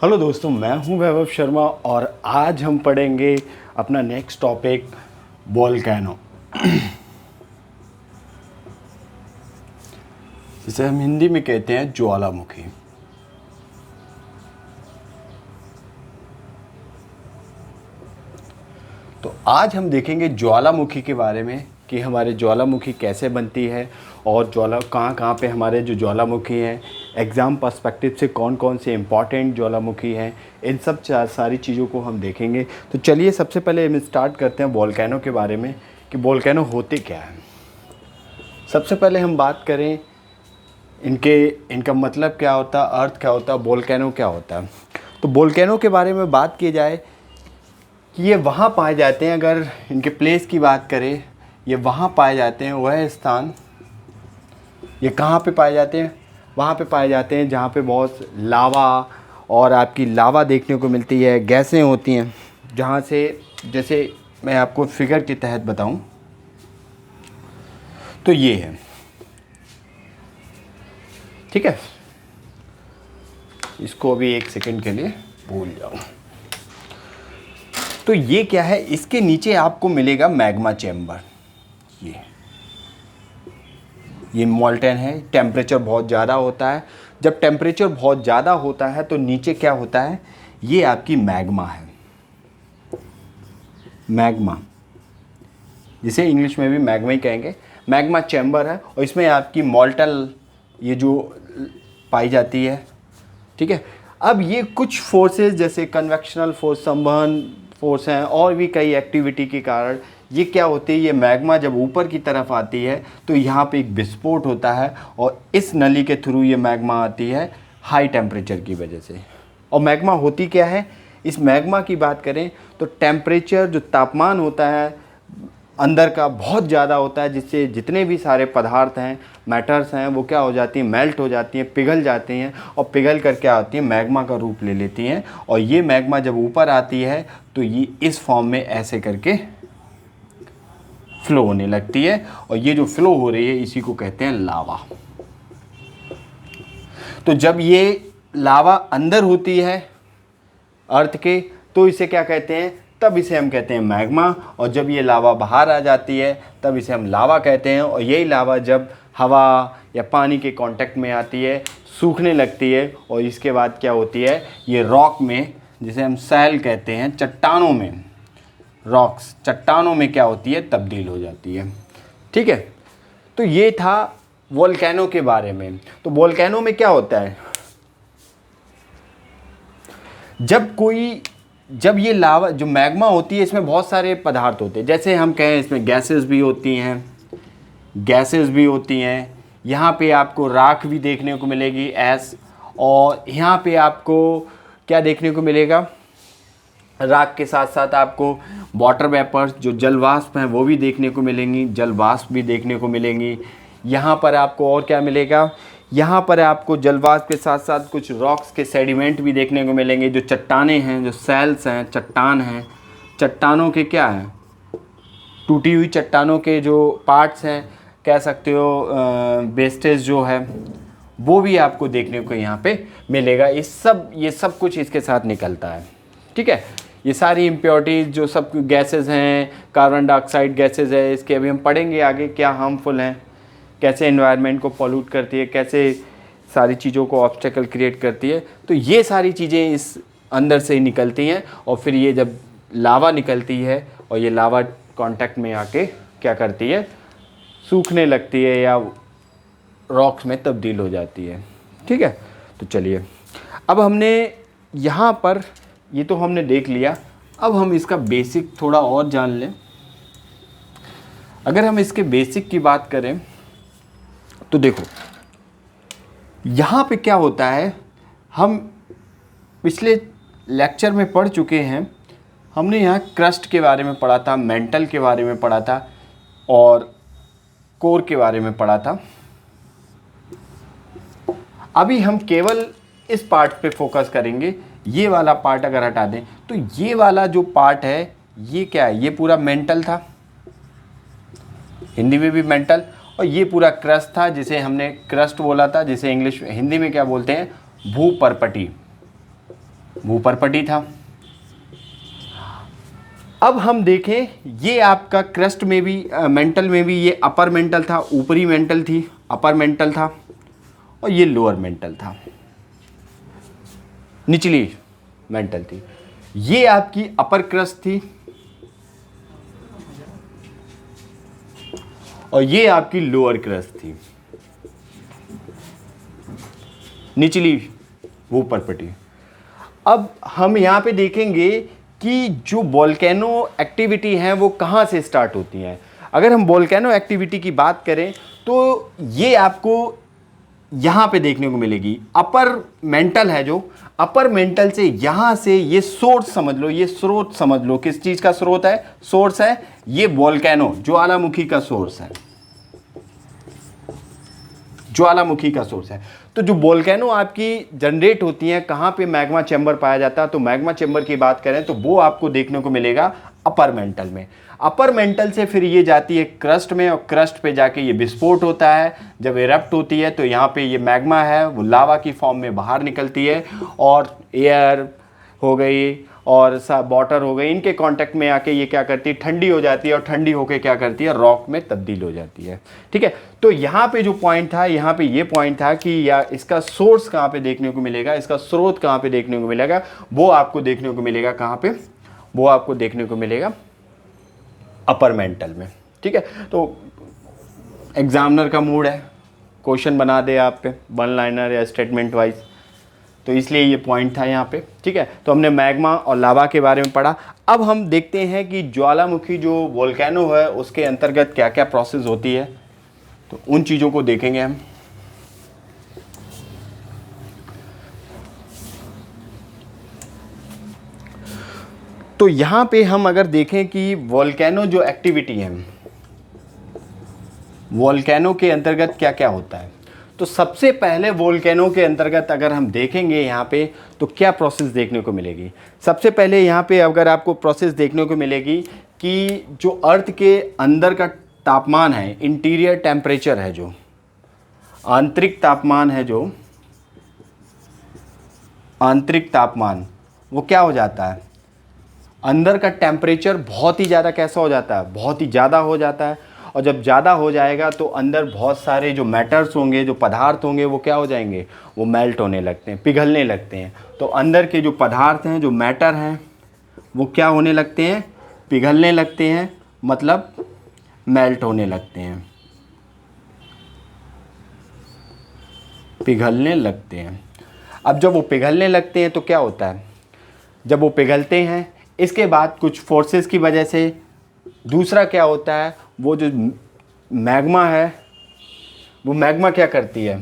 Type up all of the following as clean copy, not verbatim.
Hello दोस्तों, मैं हूं वैभव शर्मा और आज हम पढ़ेंगे अपना नेक्स्ट टॉपिक वोल्केनो, जिसे हम हिंदी में कहते हैं ज्वालामुखी। तो आज हम देखेंगे ज्वालामुखी के बारे में कि हमारे ज्वालामुखी कैसे बनती है और कहाँ पे हमारे जो ज्वालामुखी हैं, एग्ज़ाम पर्सपेक्टिव से कौन कौन से इम्पॉर्टेंट ज्वालामुखी हैं, इन सब सारी चीज़ों को हम देखेंगे। तो चलिए सबसे पहले हम स्टार्ट करते हैं वोल्केनो के बारे में कि वोल्केनो होते क्या हैं। सबसे पहले हम बात करें इनका मतलब क्या होता है, अर्थ क्या होता है, वोल्केनो क्या होता है। तो वोल्केनो के बारे में बात की जाए कि ये वहाँ पाए जाते हैं, अगर इनके प्लेस की बात करें, ये वहाँ पाए जाते हैं, वह स्थान ये कहाँ पे पाए जाते हैं, वहाँ पे पाए जाते हैं जहाँ पे बहुत लावा और आपकी लावा देखने को मिलती है, गैसें होती हैं, जहाँ से जैसे मैं आपको फिगर के तहत बताऊं तो ये है, ठीक है। इसको अभी एक सेकंड के लिए भूल जाओ। तो ये क्या है, इसके नीचे आपको मिलेगा मैग्मा चैम्बर। ये मोल्टेन है, टेम्परेचर बहुत ज़्यादा होता है। जब टेम्परेचर बहुत ज़्यादा होता है तो नीचे क्या होता है, ये आपकी मैग्मा है, मैग्मा, जिसे इंग्लिश में भी मैग्मा ही कहेंगे। मैग्मा चैम्बर है और इसमें आपकी मोल्टन ये जो पाई जाती है, ठीक है। अब ये कुछ फोर्सेस जैसे कन्वेक्शनल फोर्स, संवहन फोर्स हैं और भी कई एक्टिविटी के कारण ये क्या होती है, ये मैग्मा जब ऊपर की तरफ आती है तो यहाँ पे एक विस्फोट होता है और इस नली के थ्रू ये मैग्मा आती है हाई टेम्परेचर की वजह से। और मैग्मा होती क्या है, इस मैग्मा की बात करें तो टेम्परेचर जो तापमान होता है अंदर का बहुत ज़्यादा होता है, जिससे जितने भी सारे पदार्थ हैं, मैटर्स हैं, वो क्या हो जाती हैं, मेल्ट हो जाती हैं, पिघल जाती हैं और पिघल कर क्या होती हैं, मैग्मा का रूप ले लेती हैं। और ये मैग्मा जब ऊपर आती है तो ये इस फॉर्म में ऐसे करके फ्लो होने लगती है और ये जो फ्लो हो रही है इसी को कहते हैं लावा। तो जब ये लावा अंदर होती है अर्थ के तो इसे क्या कहते हैं, तब इसे हम कहते हैं मैग्मा। और जब ये लावा बाहर आ जाती है तब इसे हम लावा कहते हैं। और यही लावा जब हवा या पानी के कांटेक्ट में आती है, सूखने लगती है और इसके बाद क्या होती है, ये रॉक में, जिसे हम सैल कहते हैं, चट्टानों में, रॉक्स चट्टानों में क्या होती है, तब्दील हो जाती है, ठीक है। तो ये था वोल्केनो के बारे में। तो वोल्केनो में क्या होता है, जब ये लावा जो मैग्मा होती है इसमें बहुत सारे पदार्थ होते हैं, जैसे हम कहें इसमें गैसेस भी होती हैं, यहाँ पे आपको राख भी देखने को मिलेगी ऐस, और यहाँ पे आपको क्या देखने को मिलेगा, राख के साथ साथ आपको वाटर वेपर्स जो जल वाष्प हैं वो भी देखने को मिलेंगी, जल वाष्प भी देखने को मिलेंगी। यहाँ पर आपको और क्या मिलेगा, यहाँ पर आपको जल वाष्प के साथ साथ कुछ रॉक्स के सेडिमेंट भी देखने को मिलेंगे, जो चट्टानें हैं, जो सेल्स हैं, चट्टान हैं, चट्टानों के क्या हैं, टूटी हुई चट्टानों के जो पार्ट्स हैं, कह सकते हो वेस्टेज जो है, वो भी आपको देखने को यहाँ पे मिलेगा। ये सब कुछ इसके साथ निकलता है, ठीक है। ये सारी इम्प्योरिटीज़ जो सब गैसेस हैं, कार्बन डाइऑक्साइड गैसेस है, इसके अभी हम पढ़ेंगे आगे क्या हार्मफुल हैं, कैसे एनवायरनमेंट को पॉल्यूट करती है, कैसे सारी चीज़ों को ऑब्स्टेकल क्रिएट करती है। तो ये सारी चीज़ें इस अंदर से ही निकलती हैं और फिर ये जब लावा निकलती है और ये लावा कांटेक्ट में आके क्या करती है, सूखने लगती है या रॉक्स में तब्दील हो जाती है, ठीक है। तो चलिए अब हमने यहाँ पर ये तो हमने देख लिया, अब हम इसका बेसिक थोड़ा और जान लें। अगर हम इसके बेसिक की बात करें तो देखो यहाँ पे क्या होता है, हम पिछले लेक्चर में पढ़ चुके हैं, हमने यहाँ क्रस्ट के बारे में पढ़ा था, मेंटल के बारे में पढ़ा था और कोर के बारे में पढ़ा था। अभी हम केवल इस पार्ट पे फोकस करेंगे। ये वाला पार्ट अगर हटा दें तो ये वाला जो पार्ट है ये क्या है, ये पूरा मेंटल था, हिंदी में भी मेंटल, और ये पूरा क्रस्ट था जिसे हमने क्रस्ट बोला था, जिसे इंग्लिश हिंदी में क्या बोलते हैं, भूपर्पटी, वो ऊपर पटी था। अब हम देखें, ये आपका क्रस्ट में भी मेंटल में भी ये अपर मेंटल था, ऊपरी मेंटल थी, अपर मेंटल था, और ये लोअर मेंटल था, निचली मेंटल थी। ये आपकी अपर क्रस्ट थी और ये आपकी लोअर क्रस्ट थी, निचली वो ऊपर पटी। अब हम यहाँ पे देखेंगे कि जो वोल्केनो एक्टिविटी है वो कहाँ से स्टार्ट होती हैं। अगर हम वोल्केनो एक्टिविटी की बात करें तो ये आपको यहाँ पे देखने को मिलेगी। अपर मेंटल है, जो अपर मेंटल से यहाँ से ये सोर्स समझ लो, ये स्रोत समझ लो, किस चीज़ का स्रोत है, सोर्स है ये वोल्केनो, ज्वालामुखी का सोर्स है, ज्वालामुखी का सोर्स है। तो जो वोल्केनो आपकी जनरेट होती हैं, कहाँ पे मैग्मा चैम्बर पाया जाता है, तो मैग्मा चैम्बर की बात करें तो वो आपको देखने को मिलेगा अपर मेंटल में। अपर मेंटल से फिर ये जाती है क्रस्ट में, और क्रस्ट पे जाके ये विस्फोट होता है। जब इरप्ट होती है तो यहाँ पे ये मैग्मा है वो लावा की फॉर्म में बाहर निकलती है, और एयर हो गई और वाटर हो गई, इनके कांटेक्ट में आके ये क्या करती है, ठंडी हो जाती है, और ठंडी होके क्या करती है, रॉक में तब्दील हो जाती है। ठीक है, तो यहाँ पे जो पॉइंट था, यहाँ पे ये पॉइंट था कि या इसका सोर्स कहाँ पे देखने को मिलेगा, इसका स्रोत कहाँ पे देखने को मिलेगा, वो आपको देखने को मिलेगा कहाँ पे, वो आपको देखने को मिलेगा अपर मेंटल में। ठीक है, तो एग्जामिनर का मूड है क्वेश्चन बना दे आप पे, वन लाइनर या स्टेटमेंट वाइज, तो इसलिए ये पॉइंट था यहाँ पे। ठीक है, तो हमने मैग्मा और लावा के बारे में पढ़ा। अब हम देखते हैं कि ज्वालामुखी जो वोल्केनो है उसके अंतर्गत क्या क्या प्रोसेस होती है, तो उन चीज़ों को देखेंगे हम। तो यहाँ पे हम अगर देखें कि वोल्केनो जो एक्टिविटी है, वोल्केनो के अंतर्गत क्या क्या होता है, तो सबसे पहले वोल्केनो के अंतर्गत अगर हम देखेंगे यहाँ पे तो क्या प्रोसेस देखने को मिलेगी। सबसे पहले यहाँ पे अगर आपको प्रोसेस देखने को मिलेगी कि जो अर्थ के अंदर का तापमान है, इंटीरियर टेम्परेचर है, जो आंतरिक तापमान है, जो आंतरिक तापमान, वो क्या हो जाता है, अंदर का टेम्परेचर बहुत ही ज़्यादा कैसा हो जाता है, बहुत ही ज़्यादा हो जाता है। और जब ज़्यादा हो जाएगा तो अंदर बहुत सारे जो मैटर्स होंगे, जो पदार्थ होंगे, वो क्या हो जाएंगे, वो मेल्ट होने लगते हैं, पिघलने लगते हैं। तो अंदर के जो पदार्थ हैं, जो मैटर हैं, वो क्या होने लगते हैं, पिघलने लगते हैं, मतलब मेल्ट होने लगते हैं, पिघलने लगते हैं। अब जब वो पिघलने लगते हैं तो क्या होता है, जब वो पिघलते हैं इसके बाद कुछ फोर्सेस की वजह से दूसरा क्या होता है, वो जो मैग्मा है, वो मैग्मा क्या करती है,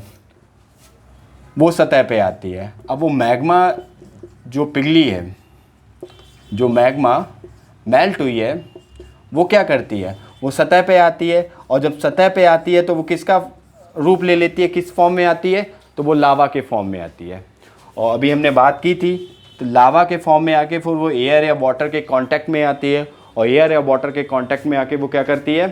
वो सतह पे आती है। अब वो मैग्मा जो पिघली है, जो मैग्मा मेल्ट हुई है, वो क्या करती है, वो सतह पे आती है, और जब सतह पे आती है तो वो किसका रूप ले लेती है, किस फॉर्म में आती है, तो वो लावा के फॉर्म में आती है। और अभी हमने बात की थी, तो लावा के फॉर्म में आके फिर वो एयर या वाटर के कांटेक्ट में आती है, और एयर या वाटर के कांटेक्ट में आके वो क्या करती है,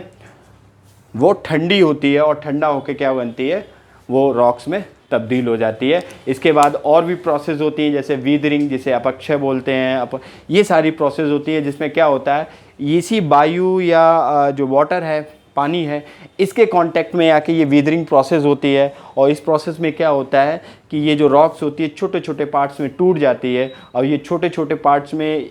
वो ठंडी होती है, और ठंडा होके क्या बनती है, वो रॉक्स में तब्दील हो जाती है। इसके बाद और भी प्रोसेस होती हैं, जैसे वीदरिंग, जिसे अपक्षय बोलते हैं, ये सारी प्रोसेस होती है, जिसमें क्या होता है, इसी वायु या जो वाटर है, पानी है, इसके कांटेक्ट में आके ये वीदरिंग प्रोसेस होती है। और इस प्रोसेस में क्या होता है कि ये जो रॉक्स होती है छोटे छोटे पार्ट्स में टूट जाती है, और ये छोटे छोटे पार्ट्स में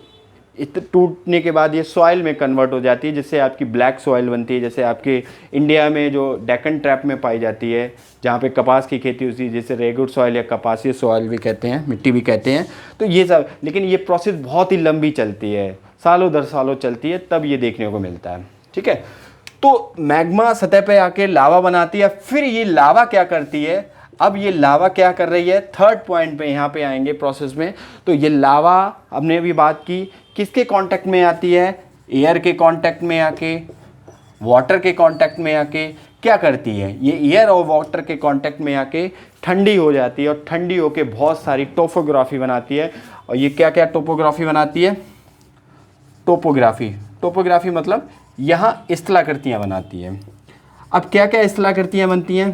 टूटने के बाद ये सॉइल में कन्वर्ट हो जाती है, जिससे आपकी ब्लैक सॉइल बनती है। जैसे आपके इंडिया में जो डेक्कन ट्रैप में पाई जाती है, जहाँ पे कपास की खेती होती है, जिसे रेगुड सॉइल या कपासी सॉइल भी कहते हैं, मिट्टी भी कहते हैं। तो ये सब, लेकिन ये प्रोसेस बहुत ही लंबी चलती है, सालों दर सालों चलती है, तब ये देखने को मिलता है। ठीक है, तो मैग्मा सतह पे आके लावा बनाती है, फिर ये लावा क्या करती है, अब ये लावा क्या कर रही है, थर्ड पॉइंट पे यहाँ पे आएंगे प्रोसेस में। तो ये लावा, हमने भी बात की, किसके कांटेक्ट में आती है, एयर के कांटेक्ट में आके, वाटर के कांटेक्ट में आके क्या करती है, ये एयर और वाटर के कांटेक्ट में आके ठंडी हो जाती है, और ठंडी होके बहुत सारी टोपोग्राफी बनाती है। और ये क्या क्या टोपोग्राफी बनाती है, टोपोग्राफी मतलब यहाँ स्थलाकृतियाँ बनाती है। अब क्या क्या स्थलाकृतियाँ बनती हैं,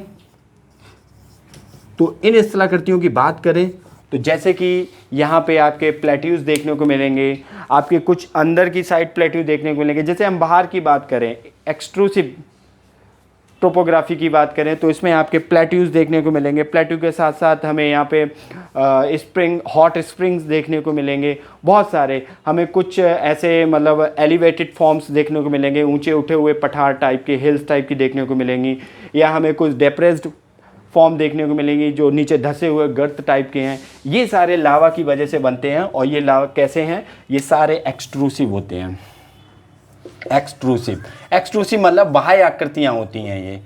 तो इन स्थलाकृतियों की बात करें तो जैसे कि यहाँ पे आपके प्लेट्यूज देखने को मिलेंगे, आपके कुछ अंदर की साइड प्लेट्यू देखने को मिलेंगे। जैसे हम बाहर की बात करें, एक्सट्रूसिव टोपोग्राफी की बात करें, तो इसमें आपके प्लेट्यूज देखने को मिलेंगे। प्लेट्यू के साथ साथ हमें यहाँ पे स्प्रिंग, हॉट स्प्रिंग्स देखने को मिलेंगे बहुत सारे। हमें कुछ ऐसे मतलब एलिवेटेड फॉर्म्स देखने को मिलेंगे, ऊंचे उठे हुए पठार टाइप के, हिल्स टाइप की देखने को मिलेंगी। या हमें कुछ डेप्रेस्ड फॉर्म देखने को मिलेंगी जो नीचे धसे हुए गर्त टाइप के हैं। ये सारे लावा की वजह से बनते हैं। और ये लावा कैसे हैं? ये सारे एक्सट्रूसिव होते हैं। एक्सट्रूसिव मतलब बाह्य आकृतियां होती हैं ये।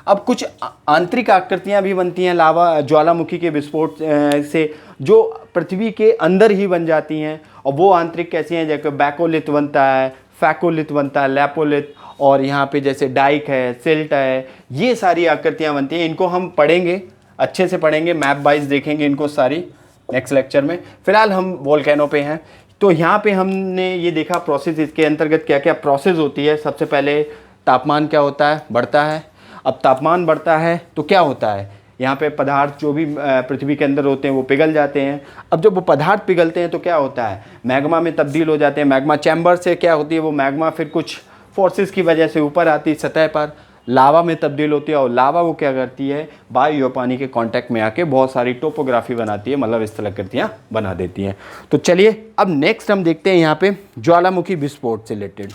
अब कुछ आंतरिक आकृतियां भी बनती हैं लावा ज्वालामुखी के विस्फोट से, जो पृथ्वी के अंदर ही बन जाती हैं। और वो आंतरिक कैसी हैं? जैसे बैकोलिथ बनता है, फैकोलिथ बनता है, लैपोलिथ, और यहाँ पे जैसे डाइक है, सिल्ट है, ये सारी आकृतियाँ बनती हैं। इनको हम पढ़ेंगे, अच्छे से पढ़ेंगे, मैप वाइज देखेंगे इनको सारी नेक्स्ट लेक्चर में। फिलहाल हम वोल्केनो पे हैं। तो यहाँ पे हमने ये देखा प्रोसेस, इसके अंतर्गत क्या क्या प्रोसेस होती है। सबसे पहले तापमान क्या होता है? बढ़ता है। अब तापमान बढ़ता है तो क्या होता है? यहाँ पे पदार्थ जो भी पृथ्वी के अंदर होते हैं वो पिघल जाते हैं। अब जब वो पदार्थ पिघलते हैं तो क्या होता है? मैग्मा में तब्दील हो जाते हैं। मैग्मा चैम्बर से क्या होती है? वो मैग्मा फिर कुछ फोर्सेस की वजह से ऊपर आती है, सतह पर लावा में तब्दील होती है। और लावा वो क्या करती है? वायु और पानी के कांटेक्ट में आके बहुत सारी टोपोग्राफी बनाती है, मतलब स्थलाकृतियाँ बना देती हैं। तो चलिए अब नेक्स्ट हम देखते हैं यहाँ पे ज्वालामुखी विस्फोट से रिलेटेड।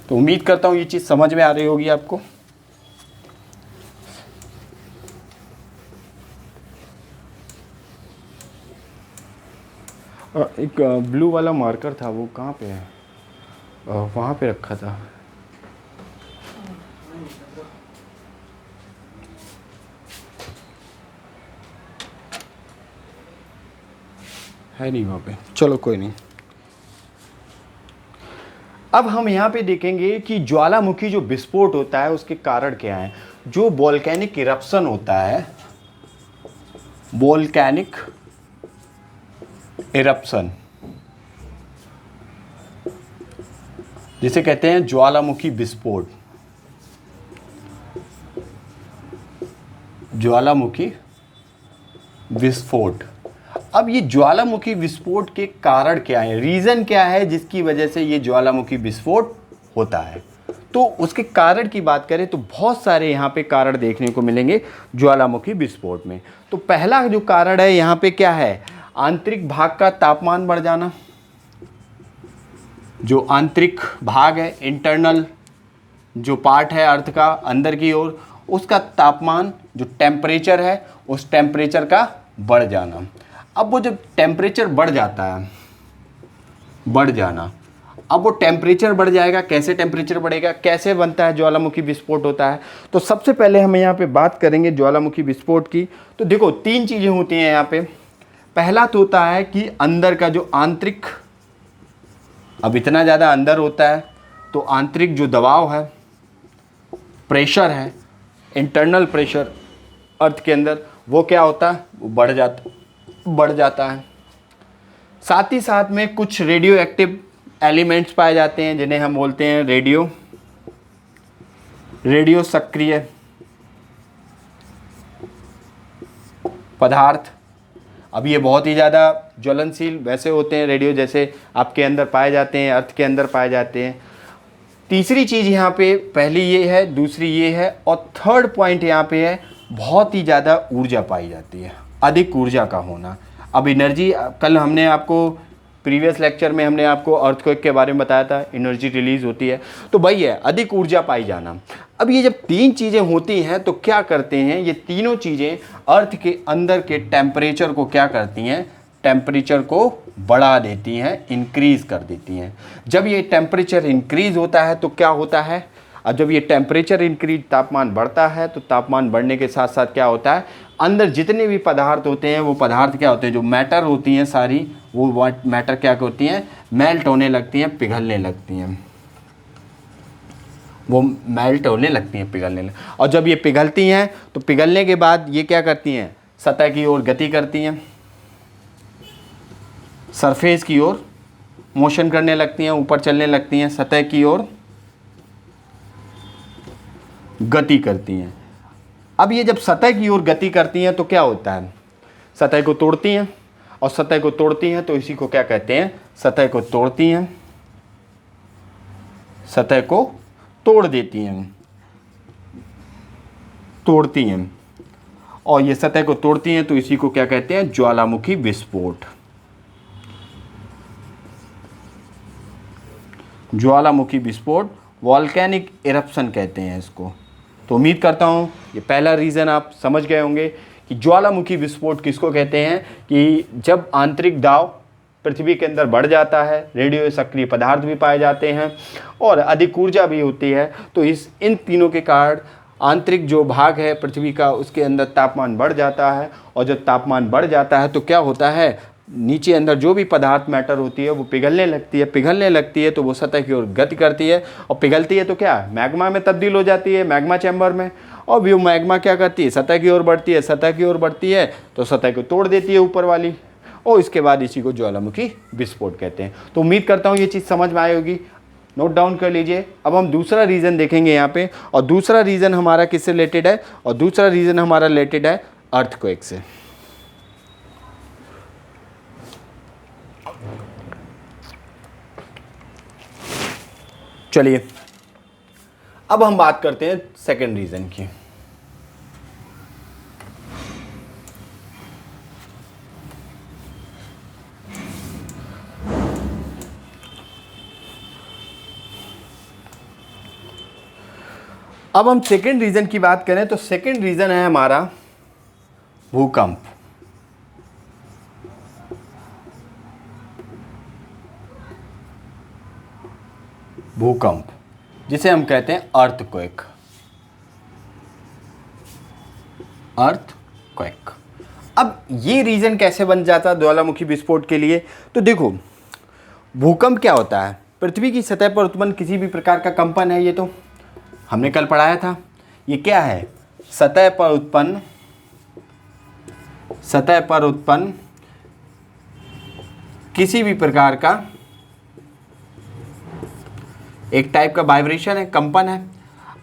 तो उम्मीद करता हूँ ये चीज़ समझ में आ रही होगी आपको। एक ब्लू वाला मार्कर था, वो कहाँ पे है? वहाँ पे रखा था। है नहीं वहाँ पे, चलो कोई नहीं। अब हम यहाँ पे देखेंगे कि ज्वालामुखी जो विस्फोट होता है उसके कारण क्या है। जो वोल्केनिक इरप्शन होता है, वोल्केनिक इरप्शन जिसे कहते हैं ज्वालामुखी विस्फोट, ज्वालामुखी विस्फोट। अब ये ज्वालामुखी विस्फोट के कारण क्या है, रीज़न क्या है जिसकी वजह से ये ज्वालामुखी विस्फोट होता है? तो उसके कारण की बात करें तो बहुत सारे यहाँ पे कारण देखने को मिलेंगे ज्वालामुखी विस्फोट में। तो पहला जो कारण है यहाँ पे क्या है? आंतरिक भाग का तापमान बढ़ जाना। जो आंतरिक भाग है, इंटरनल जो पार्ट है अर्थ का अंदर की ओर, उसका तापमान जो टेम्परेचर है उस टेम्परेचर का बढ़ जाना। अब वो जब टेम्परेचर बढ़ जाता है, बढ़ जाना, अब वो टेम्परेचर बढ़ जाएगा। कैसे टेम्परेचर बढ़ेगा? कैसे बनता है ज्वालामुखी विस्फोट होता है? तो सबसे पहले हम यहाँ पे बात करेंगे ज्वालामुखी विस्फोट की। तो देखो तीन चीज़ें होती हैं यहाँ पे। पहला तो होता है कि अंदर का जो आंतरिक, अब इतना ज़्यादा अंदर होता है तो आंतरिक जो दबाव है, प्रेशर है, इंटरनल प्रेशर अर्थ के अंदर, वो क्या होता है? वो बढ़ जाता है। साथ ही साथ में कुछ रेडियो एक्टिव एलिमेंट्स पाए जाते हैं जिन्हें हम बोलते हैं रेडियो सक्रिय पदार्थ। अब ये बहुत ही ज़्यादा ज्वलनशील वैसे होते हैं रेडियो, जैसे आपके अंदर पाए जाते हैं, अर्थ के अंदर पाए जाते हैं। तीसरी चीज़ यहाँ पे, पहली ये है, दूसरी ये है, और थर्ड पॉइंट यहाँ पे है बहुत ही ज़्यादा ऊर्जा पाई जाती है, अधिक ऊर्जा का होना। अब एनर्जी, कल हमने आपको प्रीवियस लेक्चर में हमने आपको अर्थक्वेक के बारे में बताया था, एनर्जी रिलीज होती है, तो वही है अधिक ऊर्जा पाई जाना। अब ये जब तीन चीज़ें होती हैं तो क्या करते हैं, ये तीनों चीज़ें अर्थ के अंदर के टेम्परेचर को क्या करती हैं? टेम्परेचर को बढ़ा देती हैं, इंक्रीज़ कर देती हैं। जब ये टेम्परेचर इंक्रीज़ होता है तो क्या होता है? अब जब ये टेम्परेचर इंक्रीज, तापमान बढ़ता है, तो तापमान बढ़ने के साथ साथ क्या होता है? अंदर जितने भी पदार्थ होते हैं वो पदार्थ क्या होते हैं? जो मैटर होती हैं सारी, वो मैटर क्या होती हैं? मेल्ट होने लगती हैं, पिघलने लगती हैं। वो मेल्ट होने लगती हैं, पिघलने और जब ये पिघलती हैं तो पिघलने के बाद ये क्या करती हैं? सतह की ओर गति करती हैं, सरफेस की ओर मोशन करने लगती हैं, ऊपर चलने लगती हैं, सतह की ओर गति करती हैं। अब ये जब सतह की ओर गति करती हैं तो क्या होता है, सतह को तोड़ती हैं, और सतह को तोड़ती हैं तो इसी को क्या कहते हैं, सतह को तोड़ती हैं, सतह को तोड़ देती हैं, तोड़ती हैं, और ये सतह को तोड़ती हैं तो इसी को क्या कहते हैं, ज्वालामुखी विस्फोट। ज्वालामुखी विस्फोट, वॉल्केनिक इरप्शन कहते हैं इसको। तो उम्मीद करता हूँ ये पहला रीज़न आप समझ गए होंगे कि ज्वालामुखी विस्फोट किसको कहते हैं, कि जब आंतरिक दाब पृथ्वी के अंदर बढ़ जाता है, रेडियो सक्रिय पदार्थ भी पाए जाते हैं और अधिक ऊर्जा भी होती है, तो इन तीनों के कारण आंतरिक जो भाग है पृथ्वी का उसके अंदर तापमान बढ़ जाता है, और जब तापमान बढ़ जाता है तो क्या होता है, नीचे अंदर जो भी पदार्थ मैटर होती है वो पिघलने लगती है तो वो सतह की ओर गति करती है, और पिघलती है तो क्या मैग्मा में तब्दील हो जाती है, मैग्मा चैम्बर में, और वो मैग्मा क्या करती है, सतह की ओर बढ़ती है तो सतह को तोड़ देती है ऊपर वाली, और इसके बाद इसी को ज्वालामुखी विस्फोट कहते हैं। तो उम्मीद करता हूँ ये चीज़ समझ में आई होगी, नोट डाउन कर लीजिए। अब हम दूसरा रीज़न देखेंगे यहाँ पे, और दूसरा रीज़न हमारा किससे रिलेटेड है, और दूसरा रीज़न हमारा रिलेटेड है अर्थक्वेक से। चलिए अब हम बात करते हैं सेकंड रीज़न की। अब हम सेकंड रीज़न की बात करें तो सेकंड रीज़न है हमारा भूकंप। भूकंप जिसे हम कहते हैं अर्थक्वेक। अर्थक्वेक। अब ये रीज़न कैसे बन जाता है ज्वालामुखी विस्फोट के लिए, तो देखो भूकंप क्या होता है, पृथ्वी की सतह पर उत्पन्न किसी भी प्रकार का कंपन है, ये तो हमने कल पढ़ाया था। ये क्या है, सतह पर उत्पन्न किसी भी प्रकार का एक टाइप का वाइब्रेशन है, कंपन है।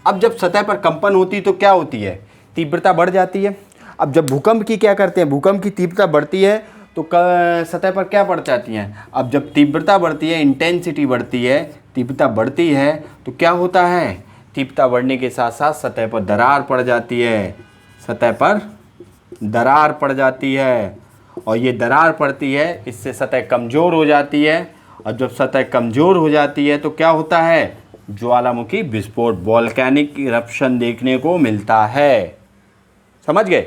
अब जब सतह पर कंपन होती है तो क्या होती है, तीव्रता बढ़ जाती है। अब जब भूकंप की क्या करते हैं, भूकंप की तीव्रता बढ़ती है तो सतह पर क्या बढ़ जाती हैं, अब जब तीव्रता बढ़ती है, इंटेंसिटी बढ़ती है, तीव्रता बढ़ती है तो क्या होता है, तीव्रता बढ़ने के साथ साथ सतह पर दरार पड़ जाती है, सतह पर दरार पड़ जाती है, और ये दरार पड़ती है, इससे सतह कमज़ोर हो जाती है, और जब सतह कमज़ोर हो जाती है तो क्या होता है, ज्वालामुखी विस्फोट, वॉल्केनिक इरप्शन देखने को मिलता है। समझ गए।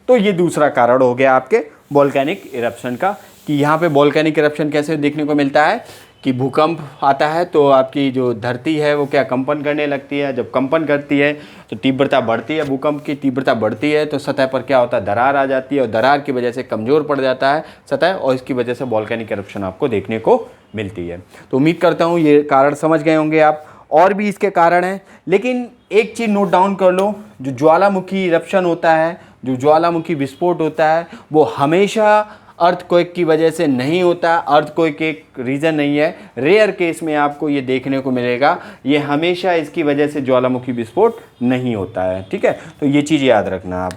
तो ये दूसरा कारण हो गया आपके वॉल्केनिक इरप्शन का, कि यहाँ पे वॉल्केनिक इरप्शन कैसे देखने को मिलता है कि भूकंप आता है तो आपकी जो धरती है वो क्या कंपन करने लगती है, जब कंपन करती है तो तीव्रता बढ़ती है, भूकंप की तीव्रता बढ़ती है तो सतह पर क्या होता है, दरार आ जाती है, और दरार की वजह से कमज़ोर पड़ जाता है सतह, और इसकी वजह से वॉल्केनिक इरप्शन आपको देखने को मिलती है। तो उम्मीद करता हूँ ये कारण समझ गए होंगे आप। और भी इसके कारण हैं, लेकिन एक चीज़ नोट डाउन कर लो, जो ज्वालामुखी इरप्शन होता है, जो ज्वालामुखी विस्फोट होता है, वो हमेशा अर्थक्वेक की वजह से नहीं होता। अर्थक्वेक एक रीज़न नहीं है, रेयर केस में आपको ये देखने को मिलेगा, ये हमेशा इसकी वजह से ज्वालामुखी विस्फोट नहीं होता है। ठीक है, तो ये चीज़ याद रखना आप।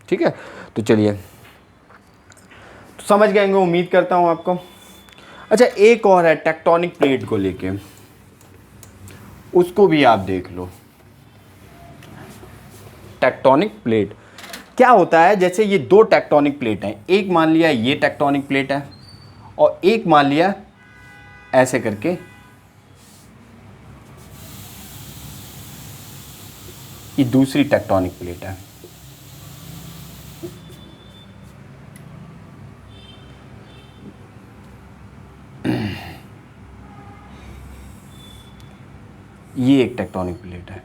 ठीक है, तो चलिए, तो समझ गए होंगे उम्मीद करता हूँ आपको। अच्छा, एक और है टेक्टोनिक प्लेट को लेके, उसको भी आप देख लो। टेक्टोनिक प्लेट क्या होता है, जैसे ये दो टेक्टोनिक प्लेट हैं, एक मान लिया ये टेक्टोनिक प्लेट है और एक मान लिया ऐसे करके ये दूसरी टेक्टोनिक प्लेट है। ये एक टेक्टोनिक प्लेट है।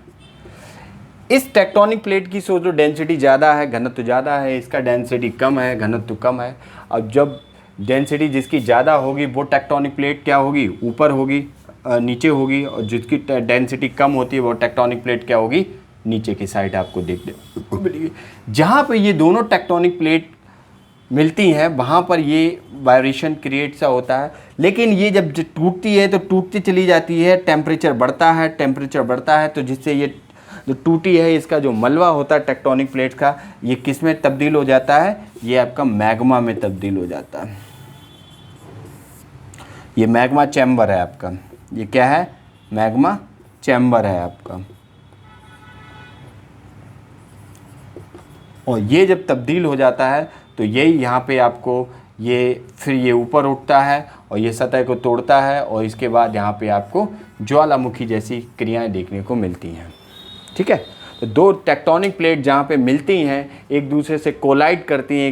इस टेक्टोनिक प्लेट की सोचो डेंसिटी ज़्यादा है, घनत्व ज़्यादा है, इसका डेंसिटी कम है, घनत्व कम है। अब जब डेंसिटी जिसकी ज़्यादा होगी वो टेक्टोनिक प्लेट क्या होगी, ऊपर होगी, नीचे होगी, और जिसकी डेंसिटी कम होती है वो टेक्टोनिक प्लेट क्या होगी, नीचे की साइड आपको देखने को मिलेगी। जहाँ पे ये दोनों टेक्टोनिक प्लेट मिलती हैं वहाँ पर ये वाइब्रेशन क्रिएट सा होता है, लेकिन ये जब टूटती है तो टूटती चली जाती है, टेम्परेचर बढ़ता है तो जिससे ये जो टूटी है इसका जो मलबा होता है टेक्टोनिक प्लेट्स का, ये किस में तब्दील हो जाता है, ये आपका मैग्मा में तब्दील हो जाता है। ये मैग्मा चैम्बर है आपका, ये क्या है, मैग्मा चैम्बर है आपका। और ये जब तब्दील हो जाता है तो यही यहाँ पे आपको ये फिर ये ऊपर उठता है और ये सतह को तोड़ता है और इसके बाद यहाँ पे आपको ज्वालामुखी जैसी क्रियाएं देखने को मिलती हैं। ठीक है, तो दो टेक्टोनिक प्लेट जहाँ पे मिलती हैं, एक दूसरे से कोलाइड करती हैं,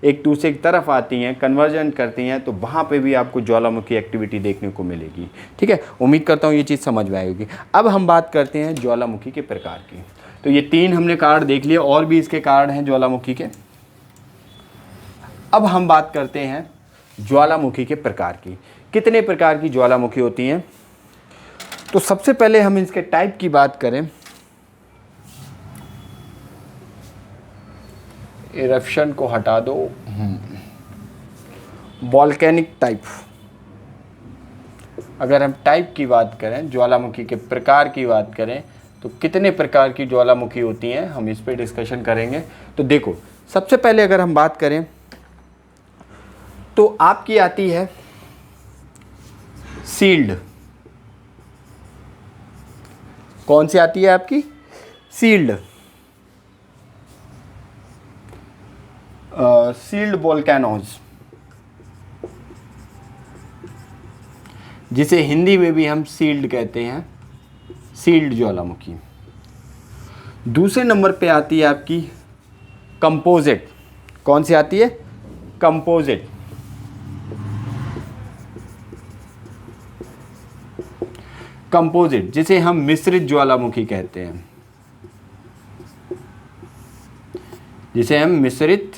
एक दूसरे की तरफ आती हैं, कन्वर्जन करती हैं, तो वहाँ पे भी आपको ज्वालामुखी एक्टिविटी देखने को मिलेगी। ठीक है, उम्मीद करता हूँ ये चीज़ समझ में आएगी। अब हम बात करते हैं ज्वालामुखी के प्रकार की। तो ये 3 हमने कार्ड देख लिए, और भी इसके कार्ड हैं ज्वालामुखी के। अब हम बात करते हैं ज्वालामुखी के प्रकार की। कितने प्रकार की ज्वालामुखी होती हैं? तो सबसे पहले हम इसके टाइप की बात करें, इरप्शन को हटा दो, वॉल्केनिक टाइप। अगर हम टाइप की बात करें, ज्वालामुखी के प्रकार की बात करें, तो कितने प्रकार की ज्वालामुखी होती हैं, हम इस पे डिस्कशन करेंगे। तो देखो, सबसे पहले अगर हम बात करें तो आपकी आती है सील्ड। कौन सी आती है आपकी? सील्ड। सील्ड वोल्केनोज, जिसे हिंदी में भी हम सील्ड कहते हैं, सील्ड ज्वालामुखी। दूसरे नंबर पे आती है आपकी कंपोजिट। कौन सी आती है? कंपोजिट। कंपोजिट, जिसे हम मिश्रित ज्वालामुखी कहते हैं, जिसे हम मिश्रित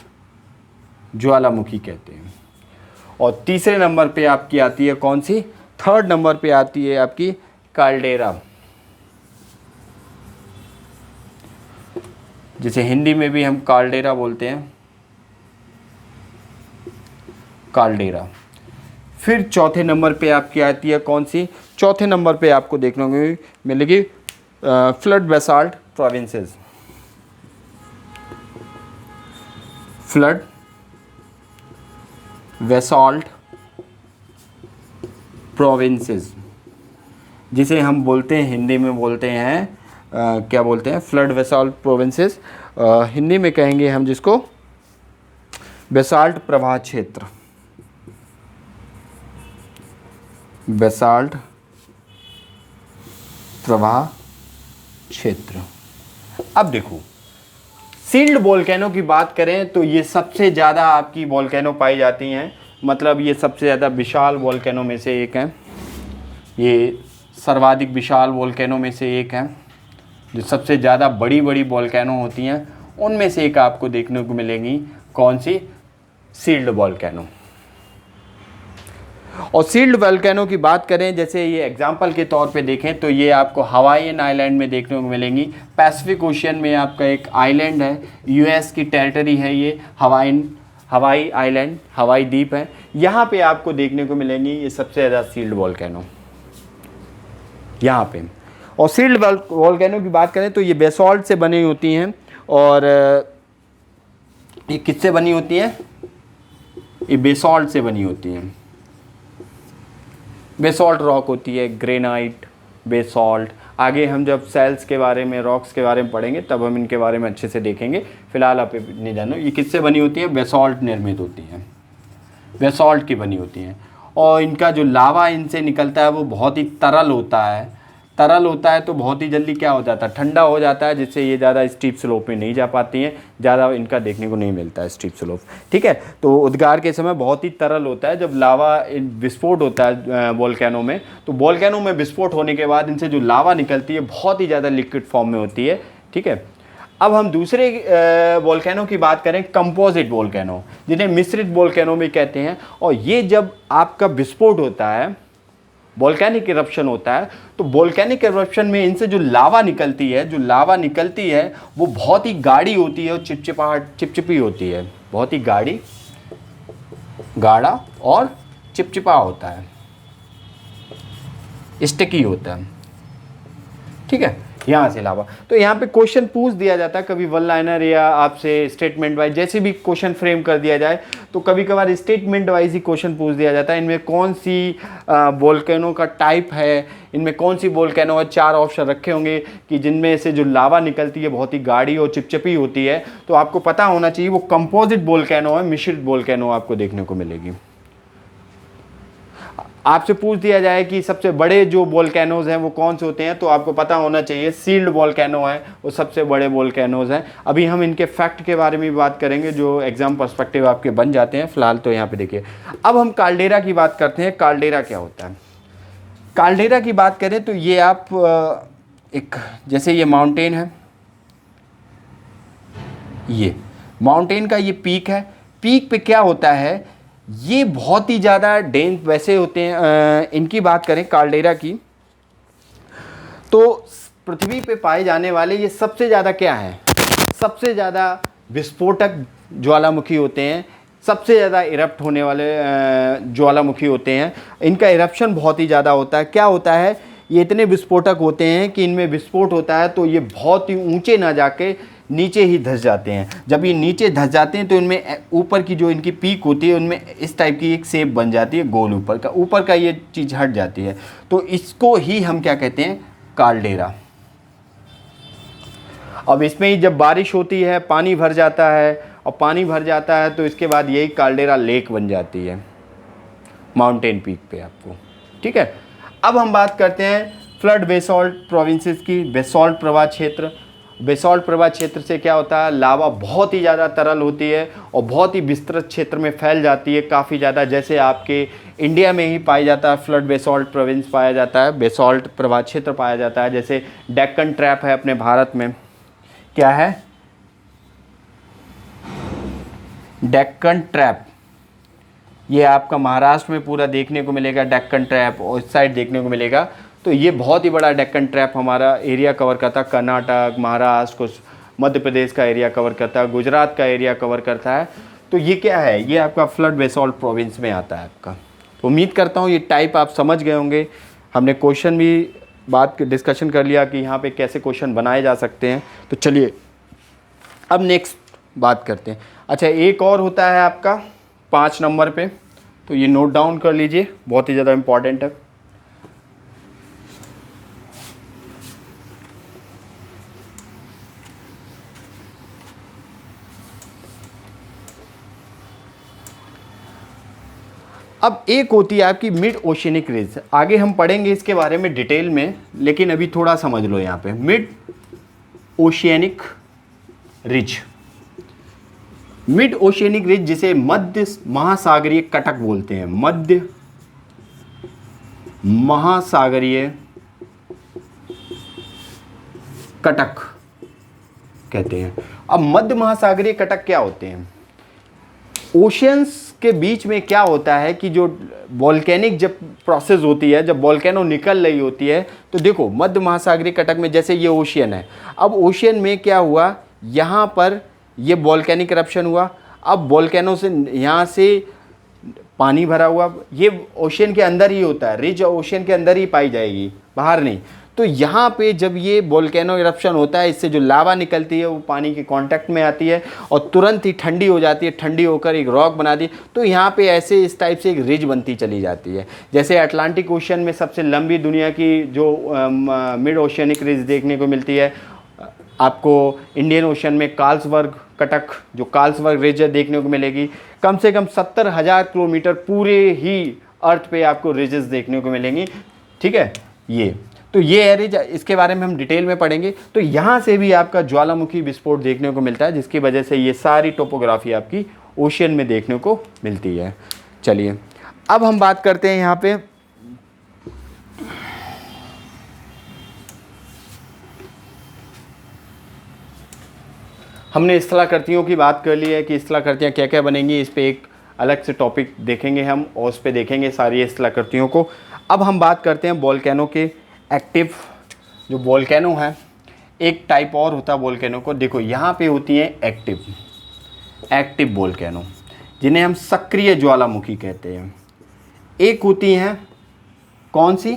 ज्वालामुखी कहते हैं। और तीसरे नंबर पे आपकी आती है कौन सी? थर्ड नंबर पे आती है आपकी काल्डेरा, जिसे हिंदी में भी हम काल्डेरा बोलते हैं, काल्डेरा। फिर चौथे नंबर पे आपकी आती है कौन सी? चौथे नंबर पे आपको देखने को मिलेगी flood basalt provinces. Flood basalt provinces, जिसे हम बोलते हैं, हिंदी में बोलते हैं क्या बोलते हैं? Flood basalt provinces. हिंदी में कहेंगे हम जिसको बेसाल्ट प्रवाह क्षेत्र, बेसाल्ट प्रवाह क्षेत्र। अब देखो, सील्ड वोल्केनो की बात करें तो ये सबसे ज़्यादा आपकी वोल्केनो पाई जाती हैं, मतलब ये सबसे ज़्यादा विशाल वोल्केनो में से एक है, ये सर्वाधिक विशाल वोल्केनो में से एक है। जो सबसे ज़्यादा बड़ी बड़ी वोल्केनो होती हैं उनमें से एक आपको देखने को मिलेगी। कौन सी? Shield volcano. और सील्ड वोल्केनो की बात करें, जैसे ये एग्जांपल के तौर पे देखें तो ये आपको हवाईयन आइलैंड में देखने को मिलेंगी। पैसिफिक ओशियन में आपका एक आइलैंड है, यूएस की टेरिटरी है ये, हवाई आइलैंड, हवाई द्वीप है, यहाँ पे आपको देखने को मिलेंगी ये सबसे ज़्यादा सील्ड वोल्केनो यहाँ पे। और सील्ड वोल्केनो की बात करें तो ये बेसॉल्ट से बनी होती हैं। और ये किससे बनी होती हैं? ये बेसॉल्ट से बनी होती हैं। बेसॉल्ट रॉक होती है, ग्रेनाइट, बेसॉल्ट। आगे हम जब सेल्स के बारे में, रॉक्स के बारे में पढ़ेंगे तब हम इनके बारे में अच्छे से देखेंगे। फिलहाल आप नहीं जानो ये किससे बनी होती है? बेसॉल्ट निर्मित होती हैं, बेसॉल्ट की बनी होती हैं। और इनका जो लावा इनसे निकलता है वो बहुत ही तरल होता है। तरल होता है तो बहुत ही जल्दी क्या हो जाता है? ठंडा हो जाता है, जिससे ये ज़्यादा स्टीप स्लोप में नहीं जा पाती हैं, ज़्यादा इनका देखने को नहीं मिलता है स्टीप स्लोप। ठीक है, तो उद्गार के समय बहुत ही तरल होता है। जब लावा विस्फोट होता है वोल्केनो में, तो वोल्केनो में विस्फोट होने के बाद इनसे जो लावा निकलती है बहुत ही ज़्यादा लिक्विड फॉर्म में होती है। ठीक है, अब हम दूसरे वोल्केनो की बात करें, कंपोजिट वोल्केनो, जिन्हें मिश्रित वोल्केनो भी कहते हैं। और ये जब आपका विस्फोट होता है, वोल्केनिक इरप्शन होता है, तो वोल्केनिक इरप्शन में इनसे जो लावा निकलती है वो बहुत ही गाढ़ी होती है और चिपचिपी होती है। बहुत ही गाढ़ा और चिपचिपा होता है, स्टिकी होता है। ठीक है, यहाँ से लावा। तो यहाँ पे क्वेश्चन पूछ दिया जाता है, कभी वन लाइनर या आपसे स्टेटमेंट वाइज, जैसे भी क्वेश्चन फ्रेम कर दिया जाए तो कभी कभार स्टेटमेंट वाइज ही क्वेश्चन पूछ दिया जाता है। इनमें कौन सी वोल्केनो का टाइप है, इनमें कौन सी वोल्केनो है, 4 ऑप्शन रखे होंगे कि जिनमें से जो लावा निकलती है बहुत ही गाढ़ी और चिपचिपी होती है। तो आपको पता होना चाहिए वो कंपोजिट वोल्केनो है, मिश्रित वोल्केनो आपको देखने को मिलेगी। आपसे पूछ दिया जाए कि सबसे बड़े जो वोल्केनोज हैं वो कौन से होते हैं, तो आपको पता होना चाहिए सील्ड वोल्केनो है वो सबसे बड़े वोल्केनोज हैं। अभी हम इनके फैक्ट के बारे में भी बात करेंगे जो एग्जाम पर्सपेक्टिव आपके बन जाते हैं। फिलहाल तो यहाँ पे देखिए, अब हम काल्डेरा की बात करते हैं। काल्डेरा क्या होता है? काल्डेरा की बात करें तो ये आप एक, जैसे ये माउंटेन है, ये माउंटेन का ये पीक है। पीक पे क्या होता है, ये बहुत ही ज़्यादा डेंस वैसे होते हैं। इनकी बात करें काल्डेरा की, तो पृथ्वी पे पाए जाने वाले ये सबसे ज़्यादा क्या है, सबसे ज़्यादा विस्फोटक ज्वालामुखी होते हैं, सबसे ज़्यादा इरप्ट होने वाले ज्वालामुखी होते हैं। इनका इरप्शन बहुत ही ज़्यादा होता है। क्या होता है, ये इतने विस्फोटक होते हैं कि इनमें विस्फोट होता है तो ये बहुत ही ऊंचे ना जाके नीचे ही धंस जाते हैं। जब ये नीचे धंस जाते हैं तो इनमें ऊपर की जो इनकी पीक होती है उनमें इस टाइप की एक शेप बन जाती है, गोल ऊपर का ये चीज़ हट जाती है। तो इसको ही हम क्या कहते हैं, काल्डेरा। अब इसमें ही जब बारिश होती है पानी भर जाता है, और पानी भर जाता है तो इसके बाद यही काल्डेरा लेक बन जाती है माउंटेन पीक पे आपको। ठीक है, अब हम बात करते हैं फ्लड बेसॉल्ट प्रोविंसेस की। बेसॉल्ट प्रवाह क्षेत्र, बेसॉल्ट प्रवाह क्षेत्र से क्या होता है, लावा बहुत ही ज़्यादा तरल होती है और बहुत ही विस्तृत क्षेत्र में फैल जाती है काफ़ी ज़्यादा। जैसे आपके इंडिया में ही पाया जाता है फ्लड बेसॉल्ट प्रोविंस पाया जाता है, बेसॉल्ट प्रवाह क्षेत्र पाया जाता है। जैसे डेक्कन ट्रैप है अपने भारत में, क्या है, डेक्कन ट्रैप, ये आपका महाराष्ट्र में पूरा देखने को मिलेगा डेक्कन ट्रैप, और इस साइड देखने को मिलेगा। तो ये बहुत ही बड़ा डेक्कन ट्रैप हमारा एरिया कवर करता है, कर्नाटक, महाराष्ट्र, कुछ मध्य प्रदेश का एरिया कवर करता है, गुजरात का एरिया कवर करता है। तो ये क्या है, ये आपका फ्लड बेसॉल्ट प्रोविंस में आता है आपका। तो उम्मीद करता हूँ ये टाइप आप समझ गए होंगे। हमने क्वेश्चन भी बात डिस्कशन कर लिया कि यहाँ पे कैसे क्वेश्चन बनाए जा सकते हैं। तो चलिए अब नेक्स्ट बात करते हैं। अच्छा, एक और होता है आपका 5 नंबर पे, तो ये नोट डाउन कर लीजिए, बहुत ही ज़्यादा इम्पॉर्टेंट है। अब एक होती है आपकी मिड ओशियनिक रिज। आगे हम पढ़ेंगे इसके बारे में डिटेल में, लेकिन अभी थोड़ा समझ लो यहाँ पे। Mid oceanic ridge, mid oceanic ridge जिसे मध्य महासागरीय कटक बोलते हैं, मध्य महासागरीय कटक कहते हैं। अब मध्य महासागरीय कटक क्या होते हैं, ओशियंस के बीच में क्या होता है कि जो वॉल्केनिक जब प्रोसेस होती है, जब वॉल्केनो निकल रही होती है, तो देखो मध्य महासागरीय कटक में जैसे ये ओशियन है, अब ओशियन में क्या हुआ, यहाँ पर ये वॉल्केनिक इरप्शन हुआ। अब वॉल्केनो से यहाँ से पानी भरा हुआ, ये ओशियन के अंदर ही होता है, रिज ओशियन के अंदर ही पाई जाएगी, बाहर नहीं। तो यहाँ पे जब ये वोल्केनो इरप्शन होता है, इससे जो लावा निकलती है वो पानी के कांटेक्ट में आती है और तुरंत ही ठंडी हो जाती है, ठंडी होकर एक रॉक बनाती है। तो यहाँ पे ऐसे इस टाइप से एक रिज बनती चली जाती है। जैसे अटलांटिक ओशन में सबसे लंबी दुनिया की जो मिड ओशियनिक रिज देखने को मिलती है, आपको इंडियन ओशन में कार्लसबर्ग कटक, जो कार्लसबर्ग रिज देखने को मिलेगी। कम से कम 70,000 किलोमीटर पूरे ही अर्थ पे आपको रिजेस देखने को मिलेंगी। ठीक है, ये है रिज, इसके बारे में हम डिटेल में पढ़ेंगे। तो यहाँ से भी आपका ज्वालामुखी विस्फोट देखने को मिलता है, जिसकी वजह से ये सारी टोपोग्राफी आपकी ओशियन में देखने को मिलती है। चलिए अब हम बात करते हैं यहाँ पे हमने स्थलाकृतियों की बात कर ली है कि स्थलाकृतियाँ क्या क्या बनेंगी, इस पे एक अलग से टॉपिक देखेंगे हम और उस पे देखेंगे सारी स्थलाकृतियों को। अब हम बात करते हैं वोल्केनो के एक्टिव जो वोल्केनो है। एक टाइप और होता है वोल्केनो को, देखो यहाँ पे होती हैं एक्टिव वोल्केनो, जिन्हें हम सक्रिय ज्वालामुखी कहते हैं। एक होती हैं कौन सी,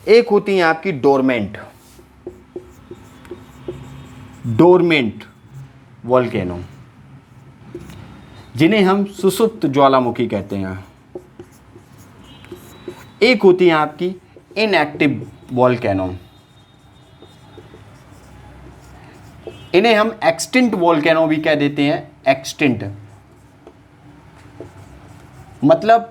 एक होती हैं आपकी डोरमेंट, डोरमेंट वोल्केनो, जिन्हें हम सुसुप्त ज्वालामुखी कहते हैं। एक होती है आपकी इनएक्टिव वोल्केनो, इन्हें हम एक्सटिंक्ट वोल्केनो भी कह देते हैं। एक्सटिंक्ट मतलब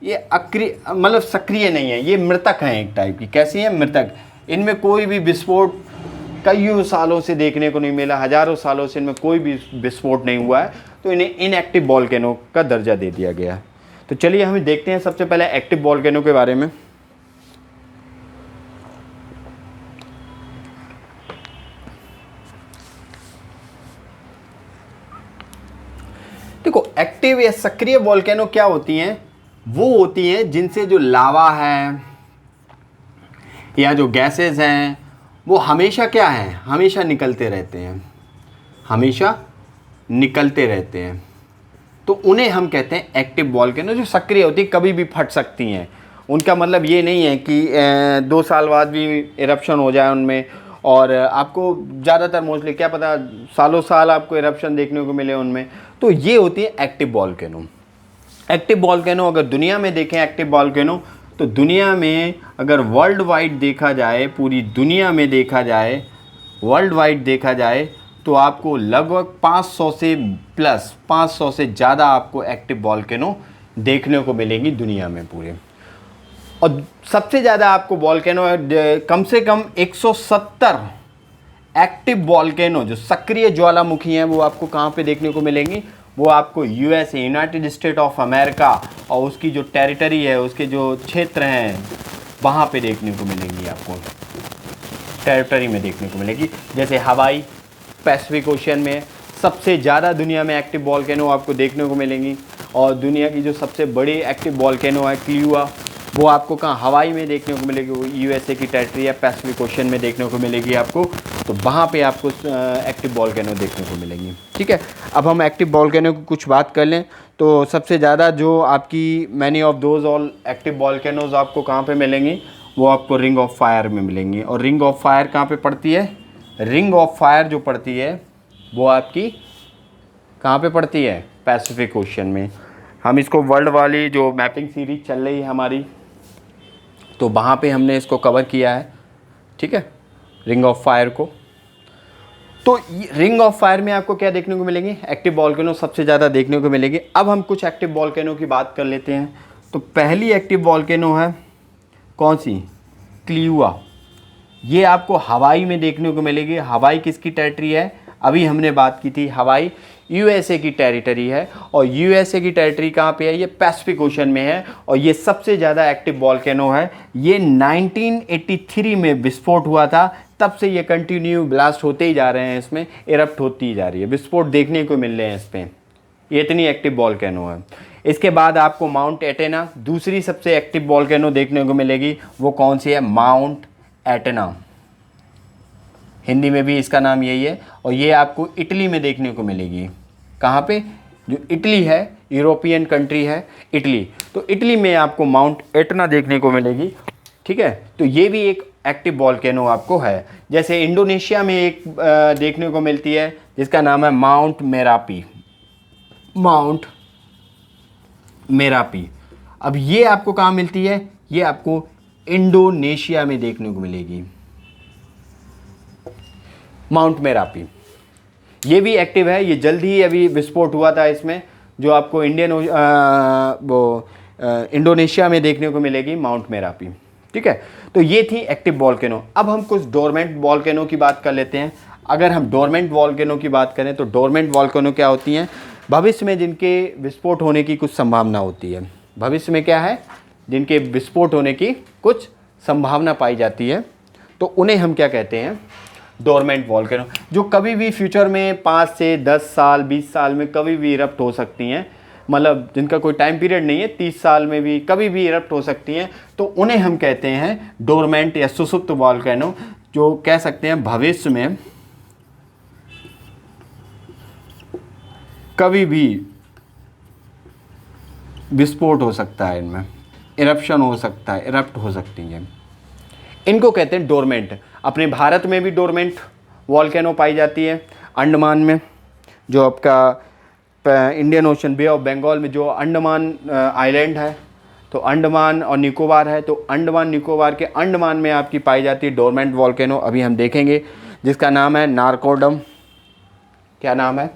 ये मतलब सक्रिय नहीं है, ये मृतक हैं एक टाइप की। कैसी हैं? मृतक। इनमें कोई भी विस्फोट कईयों सालों से देखने को नहीं मिला, हजारों सालों से इनमें कोई भी विस्फोट नहीं हुआ है, तो इन्हें इनएक्टिव वोल्केनो का दर्जा दे दिया गया है। तो चलिए हम देखते हैं सबसे पहले एक्टिव वोल्केनो के बारे में। देखो, एक्टिव या सक्रिय वोल्केनो क्या होती हैं? वो होती हैं जिनसे जो लावा है या जो गैसेस हैं वो हमेशा क्या हैं? हमेशा निकलते रहते हैं, हमेशा निकलते रहते हैं। तो उन्हें हम कहते हैं एक्टिव वोल्केनो, जो सक्रिय होती, कभी भी फट सकती हैं। उनका मतलब ये नहीं है कि 2 साल बाद भी इरप्शन हो जाए उनमें, और आपको ज़्यादातर मोस्टली क्या पता सालों साल आपको इरप्शन देखने को मिले उनमें। तो ये होती है एक्टिव वोल्केनो। एक्टिव वोल्केनो अगर दुनिया में देखें एक्टिव वोल्केनो, तो दुनिया में अगर वर्ल्ड वाइड देखा जाए, पूरी दुनिया में देखा जाए, वर्ल्ड वाइड देखा जाए, तो आपको लगभग 500 से प्लस 500 से ज़्यादा आपको एक्टिव वोल्केनो देखने को मिलेंगी दुनिया में पूरे। और सबसे ज़्यादा आपको वोल्केनो कम से कम 170 एक्टिव वोल्केनो जो सक्रिय ज्वालामुखी हैं वो आपको कहाँ पे देखने को मिलेंगी? वो आपको USA, United state of America, और उसकी जो टेरिटरी है, उसके जो क्षेत्र हैं, वहाँ पे देखने को मिलेंगी। आपको टेरिटरी में देखने को मिलेगी। जैसे हवाई, पैसिफिक ओशन में सबसे ज़्यादा दुनिया में एक्टिव वोल्केनो आपको देखने को मिलेंगी। और दुनिया की जो सबसे बड़ी एक्टिव वोल्केनो है क्लियूआ, वो आपको कहाँ? हवाई में देखने को मिलेगी। वो यूएसए की टेरिटरी है, पैसिफिक ओशन में देखने को मिलेगी आपको। तो वहाँ पे आपको एक्टिव वोल्केनो देखने को मिलेगी। ठीक है, अब हम एक्टिव वोल्केनो की कुछ बात कर लें। तो सबसे ज़्यादा जो आपकी many of those all active volcanoes आपको कहाँ पे मिलेंगी? वो आपको रिंग ऑफ फायर में मिलेंगी। और रिंग ऑफ फायर कहाँ पे पड़ती है? रिंग ऑफ फायर जो पड़ती है वो आपकी कहाँ पे पड़ती है? पैसिफिक ओशन में। हम इसको वर्ल्ड वाली जो मैपिंग सीरीज चल रही है हमारी, तो वहाँ पे हमने इसको कवर किया है। ठीक है, रिंग ऑफ फायर को। तो रिंग ऑफ फायर में आपको क्या देखने को मिलेंगे? एक्टिव वोल्केनो सबसे ज़्यादा देखने को मिलेगी। अब हम कुछ एक्टिव वोल्केनो की बात कर लेते हैं। तो पहली एक्टिव वोल्केनो है कौन सी? क्लियूआ। ये आपको हवाई में देखने को मिलेगी। हवाई किसकी टेरिटरी है? अभी हमने बात की थी, हवाई यूएसए की टेरिटरी है। और यूएसए की टेरिटरी कहाँ पे है? ये पैसिफिक ओशन में है। और ये सबसे ज़्यादा एक्टिव वोल्केनो है। ये 1983 में विस्फोट हुआ था, तब से ये कंटिन्यू ब्लास्ट होते ही जा रहे हैं, इसमें इरप्ट होती ही जा रही है, विस्फोट देखने को मिल रहे हैं इस पर। ये इतनी एक्टिव वोल्केनो है। इसके बाद आपको माउंट एटेना, दूसरी सबसे एक्टिव वोल्केनो देखने को मिलेगी। वो कौन सी है? Mount Etna. हिंदी में भी इसका नाम यही है। और ये आपको इटली में देखने को मिलेगी। कहाँ पे? जो इटली है, यूरोपियन कंट्री है इटली, तो इटली में आपको माउंट एटना देखने को मिलेगी। ठीक है, तो ये भी एक एक्टिव वोल्केनो आपको है। जैसे इंडोनेशिया में एक देखने को मिलती है जिसका नाम है माउंट मेरापी। Mount Merapi. अब ये आपको कहाँ मिलती है? ये आपको इंडोनेशिया में देखने को मिलेगी, माउंट मेरापी। ये भी एक्टिव है। ये जल्दी ही अभी विस्फोट हुआ था इसमें, जो आपको इंडोनेशिया में देखने को मिलेगी, माउंट मेरापी। ठीक है, तो ये थी एक्टिव वोल्केनो। अब हम कुछ डोरमेंट वोल्केनो की बात कर लेते हैं। अगर हम डोरमेंट वोल्केनो की बात करें तो डोरमेंट वोल्केनो क्या होती हैं? भविष्य में जिनके विस्फोट होने की कुछ संभावना होती है। भविष्य में क्या है? जिनके विस्फोट होने की कुछ संभावना पाई जाती है, तो उन्हें हम क्या कहते हैं? Dormant volcano. जो कभी भी फ्यूचर में 5 से 10 साल 20 साल में कभी भी इरप्ट हो सकती हैं, मतलब जिनका कोई टाइम पीरियड नहीं है, 30 साल में भी कभी भी इरप्ट हो सकती हैं, तो उन्हें हम कहते हैं डोरमेंट या सुसुप्त वोल्केनो। जो कह सकते हैं भविष्य में कभी भी विस्फोट हो सकता है, इनमें इरप्शन हो सकता है, इरप्ट हो सकती है। इनको कहते हैं डोरमेंट। अपने भारत में भी डोरमेंट वॉल्केनो पाई जाती है अंडमान में, जो आपका Indian Ocean Bay of Bengal में जो अंडमान आइलैंड है, तो अंडमान और निकोबार है, तो अंडमान निकोबार के अंडमान में आपकी पाई जाती है डोरमेंट वॉल्केनो, अभी हम देखेंगे, जिसका नाम है नारकोडम। क्या नाम है?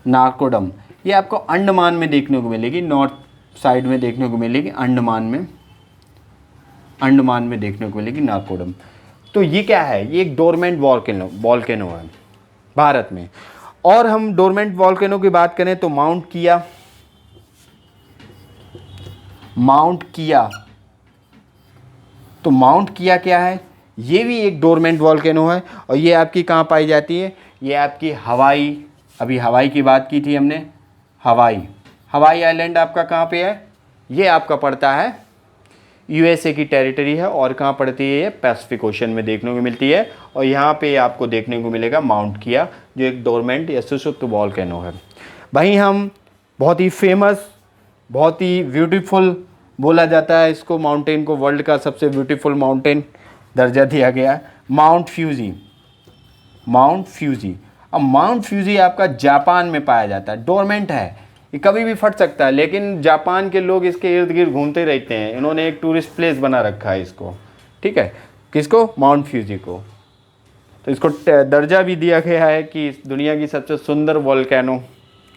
नारकोडम। ये आपको अंडमान में देखने को मिलेगी, नॉर्थ साइड में देखने को मिलेगी, अंडमान में देखने को मिलेगी नारकोडम। तो ये क्या है? ये एक डोरमेंट वॉल्केनो है भारत में। और हम डोरमेंट वॉल्केनो की बात करें तो माउंट किया क्या है? ये भी एक डोरमेंट वॉल्केनो है, और ये आपकी कहाँ पाई जाती है? ये आपकी हवाई, अभी हवाई की बात की थी हमने, हवाई आइलैंड आपका कहाँ पे है? ये आपका पड़ता है यूएसए की टेरिटरी है, और कहाँ पड़ती है? ये पैसिफिक ओशन में देखने को मिलती है। और यहाँ पे आपको देखने को मिलेगा माउंट किया, जो एक डोरमेंट या सुषुप्त वॉल्केनो है। वहीं हम बहुत ही फेमस, बहुत ही ब्यूटीफुल बोला जाता है इसको, माउंटेन को वर्ल्ड का सबसे ब्यूटीफुल माउंटेन दर्जा दिया गया है, माउंट फ्यूजी। अब माउंट फ्यूजी आपका जापान में पाया जाता है, डोरमेंट है, ये कभी भी फट सकता है, लेकिन जापान के लोग इसके इर्द गिर्द घूमते रहते हैं, इन्होंने एक टूरिस्ट प्लेस बना रखा है इसको, ठीक है, किसको? माउंट फ्यूजी को। तो इसको दर्जा भी दिया गया है कि दुनिया की सबसे सुंदर वॉल्केनो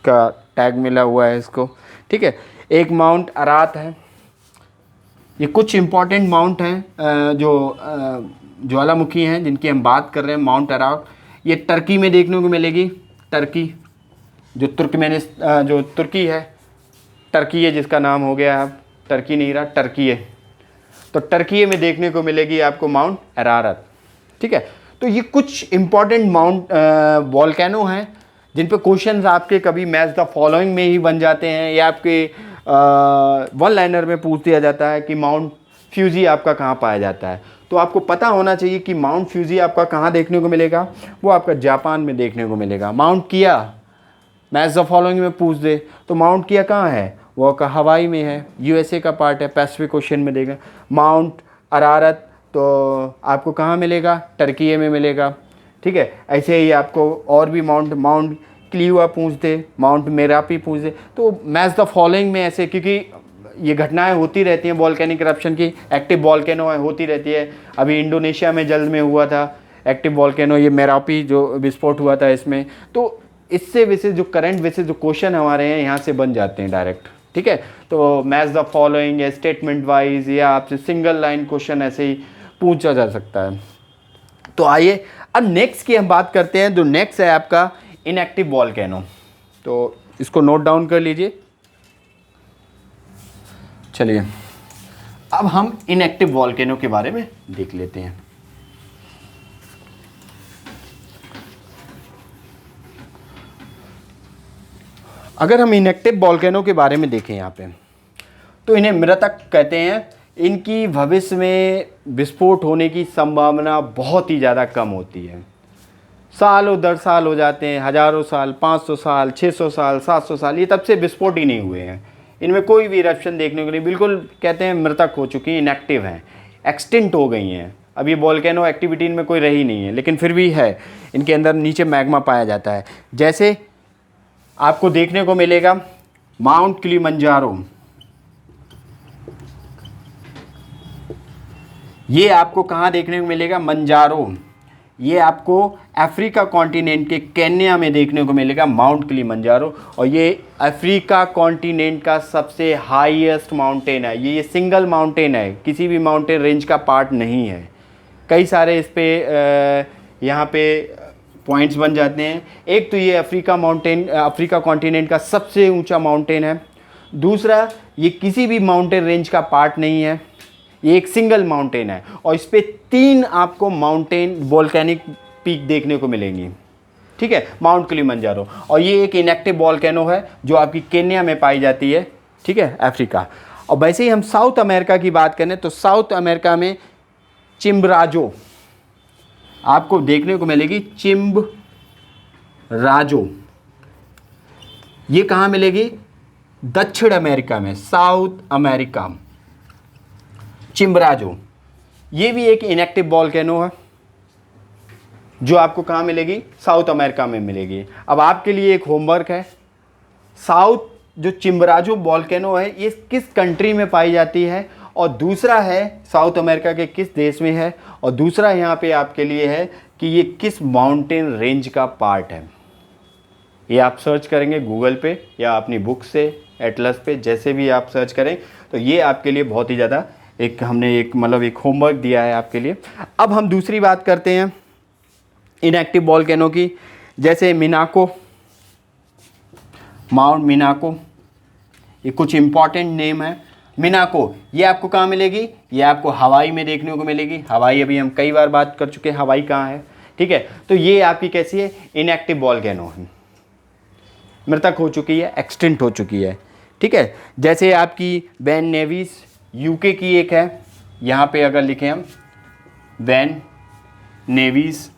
का टैग मिला हुआ है इसको, ठीक है। एक माउंट अरात है। ये कुछ इम्पॉर्टेंट माउंट हैं जो ज्वालामुखी हैं जिनकी हम बात कर रहे हैं। माउंट अरात ये टर्की में देखने को मिलेगी, टर्की जो जो तुर्की है, टर्की है जिसका नाम हो गया है, टर्की नहीं रहा, टर्की है, तो टर्की में देखने को मिलेगी आपको माउंट अरारत, ठीक है। तो ये कुछ इम्पॉर्टेंट माउंट वॉल्केनो हैं जिन पे क्वेश्चंस आपके कभी मैच द फॉलोइंग में ही बन जाते हैं, या आपके वन लाइनर में पूछ दिया जाता है कि माउंट फ्यूजी आपका कहाँ पाया जाता है। तो आपको पता होना चाहिए कि माउंट फ्यूजी आपका कहाँ देखने को मिलेगा, वो आपका जापान में देखने को मिलेगा। माउंट किया मैच द फॉलोइंग में पूछ दे तो माउंट किया कहाँ है, वो का हवाई में है, यूएसए का पार्ट है, पैसिफिक ओशन में देगा। माउंट अरारत तो आपको कहाँ मिलेगा, टर्की में मिलेगा, ठीक है। ऐसे ही आपको और भी माउंट क्लिवा पूछ दे, माउंट मेरापी पूछ दे, तो मैच द फॉलोइंग में ऐसे, क्योंकि ये घटनाएं होती रहती हैं वॉल्केनिक करप्शन की, एक्टिव वॉल्केनो होती रहती है। अभी इंडोनेशिया में जल्द में हुआ था एक्टिव वॉल्केनो, ये मेरापी जो विस्फोट हुआ था इसमें। तो इससे वैसे जो करंट वैसे जो क्वेश्चन हमारे हैं यहाँ से बन जाते हैं डायरेक्ट, ठीक है। तो मैच द फॉलोइंग या स्टेटमेंट वाइज या आपसे सिंगल लाइन क्वेश्चन ऐसे ही पूछा जा सकता है। तो आइए अब नेक्स्ट की हम बात करते हैं। जो नेक्स्ट है आपका इनएक्टिव वॉल्केनो, तो इसको नोट डाउन कर लीजिए। चलिए अब हम इनएक्टिव वॉल्केनो के बारे में देख लेते हैं। अगर हम इनएक्टिव वॉल्केनो के बारे में देखें यहाँ पे, तो इन्हें मृतक कहते हैं। इनकी भविष्य में विस्फोट होने की संभावना बहुत ही ज़्यादा कम होती है। सालों दर साल हो जाते हैं, हज़ारों साल, 500 साल, 600 साल, 700 साल, ये तब से विस्फोट ही नहीं हुए हैं। इनमें कोई भी इरप्शन देखने को नहीं, बिल्कुल कहते हैं मृतक हो चुकी हैं, इनएक्टिव हैं, एक्सटिंक्ट हो गई हैं। अब ये वॉल्केनो एक्टिविटी इनमें कोई रही नहीं है, लेकिन फिर भी है, इनके अंदर नीचे मैग्मा पाया जाता है। जैसे आपको देखने को मिलेगा माउंट किलिमंजारो, ये आपको कहाँ देखने को मिलेगा, मंजारो, ये आपको अफ्रीका कॉन्टिनेंट के केन्या में देखने को मिलेगा माउंट किलिमंजारो। और ये अफ्रीका कॉन्टिनेंट का सबसे हाईएस्ट माउंटेन है। ये सिंगल माउंटेन है, किसी भी माउंटेन रेंज का पार्ट नहीं है। कई सारे इस पे यहाँ पे पॉइंट्स बन जाते हैं। एक तो ये अफ्रीका कॉन्टिनेंट का सबसे ऊंचा माउंटेन है। दूसरा, ये किसी भी माउंटेन रेंज का पार्ट नहीं है, ये एक सिंगल माउंटेन है। और इस पे 3 आपको माउंटेन वोल्केनिक पीक देखने को मिलेंगी, ठीक है, माउंट किलिमंजारो। और ये एक इनएक्टिव वॉल्केनो है जो आपकी केन्या में पाई जाती है, ठीक है, अफ्रीका। और वैसे ही हम साउथ अमेरिका की बात करें तो साउथ अमेरिका में चिम्बराजो आपको देखने को मिलेगी, चिम्बराजो। ये कहाँ मिलेगी, दक्षिण अमेरिका में, साउथ अमेरिका, चिम्बराजो। ये भी एक इनएक्टिव वॉल्केनो है जो आपको कहाँ मिलेगी, साउथ अमेरिका में मिलेगी। अब आपके लिए एक होमवर्क है, साउथ जो चिम्बराजो वॉल्केनो है ये किस कंट्री में पाई जाती है, और दूसरा है साउथ अमेरिका के किस देश में है, और दूसरा यहाँ पे आपके लिए है कि ये किस माउंटेन रेंज का पार्ट है। ये आप सर्च करेंगे गूगल पे या अपनी बुक से, एटलस पे, जैसे भी आप सर्च करें, तो ये आपके लिए बहुत ही ज़्यादा एक हमने एक मतलब एक होमवर्क दिया है आपके लिए। अब हम दूसरी बात करते हैं इनएक्टिव वॉल्केनो की, जैसे मिनाको, माउंट मिनाको, ये कुछ इम्पॉर्टेंट नेम है। मिनाको ये आपको कहाँ मिलेगी, ये आपको हवाई में देखने को मिलेगी। हवाई अभी हम कई बार बात कर चुके हैं, हवाई कहाँ है, ठीक है। तो ये आपकी कैसी है, इनएक्टिव वॉल्केनो है, मृतक हो चुकी है, एक्सटिंक्ट हो चुकी है, ठीक है। जैसे आपकी वैन नेविस यूके की एक है, यहाँ पे अगर लिखें हम वैन नेविस,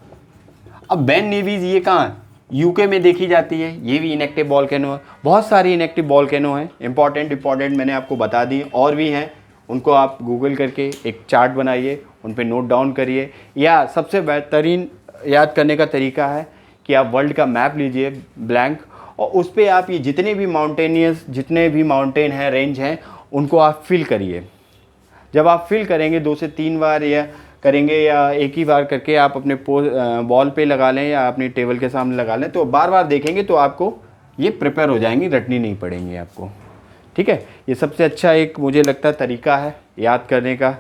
अब वैन नेविस ये कहाँ, यूके में देखी जाती है, ये भी इनएक्टिव वॉल्केनो है। बहुत सारी इनएक्टिव वॉल्केनो हैं, इंपॉर्टेंट मैंने आपको बता दी, और भी हैं, उनको आप गूगल करके एक चार्ट बनाइए, उन पे नोट डाउन करिए, या सबसे बेहतरीन याद करने का तरीका है कि आप वर्ल्ड का मैप लीजिए ब्लैंक, और उस पर आप ये जितने भी माउंटेन हैं, रेंज हैं, उनको आप फिल करिए। जब आप फिल करेंगे 2 से 3 बार या करेंगे, या एक ही बार करके आप अपने वॉल पे लगा लें या अपनी टेबल के सामने लगा लें, तो बार बार देखेंगे तो आपको ये प्रिपेयर हो जाएंगी, रटनी नहीं पड़ेंगी आपको, ठीक है। ये सबसे अच्छा एक मुझे लगता है तरीका है याद करने का,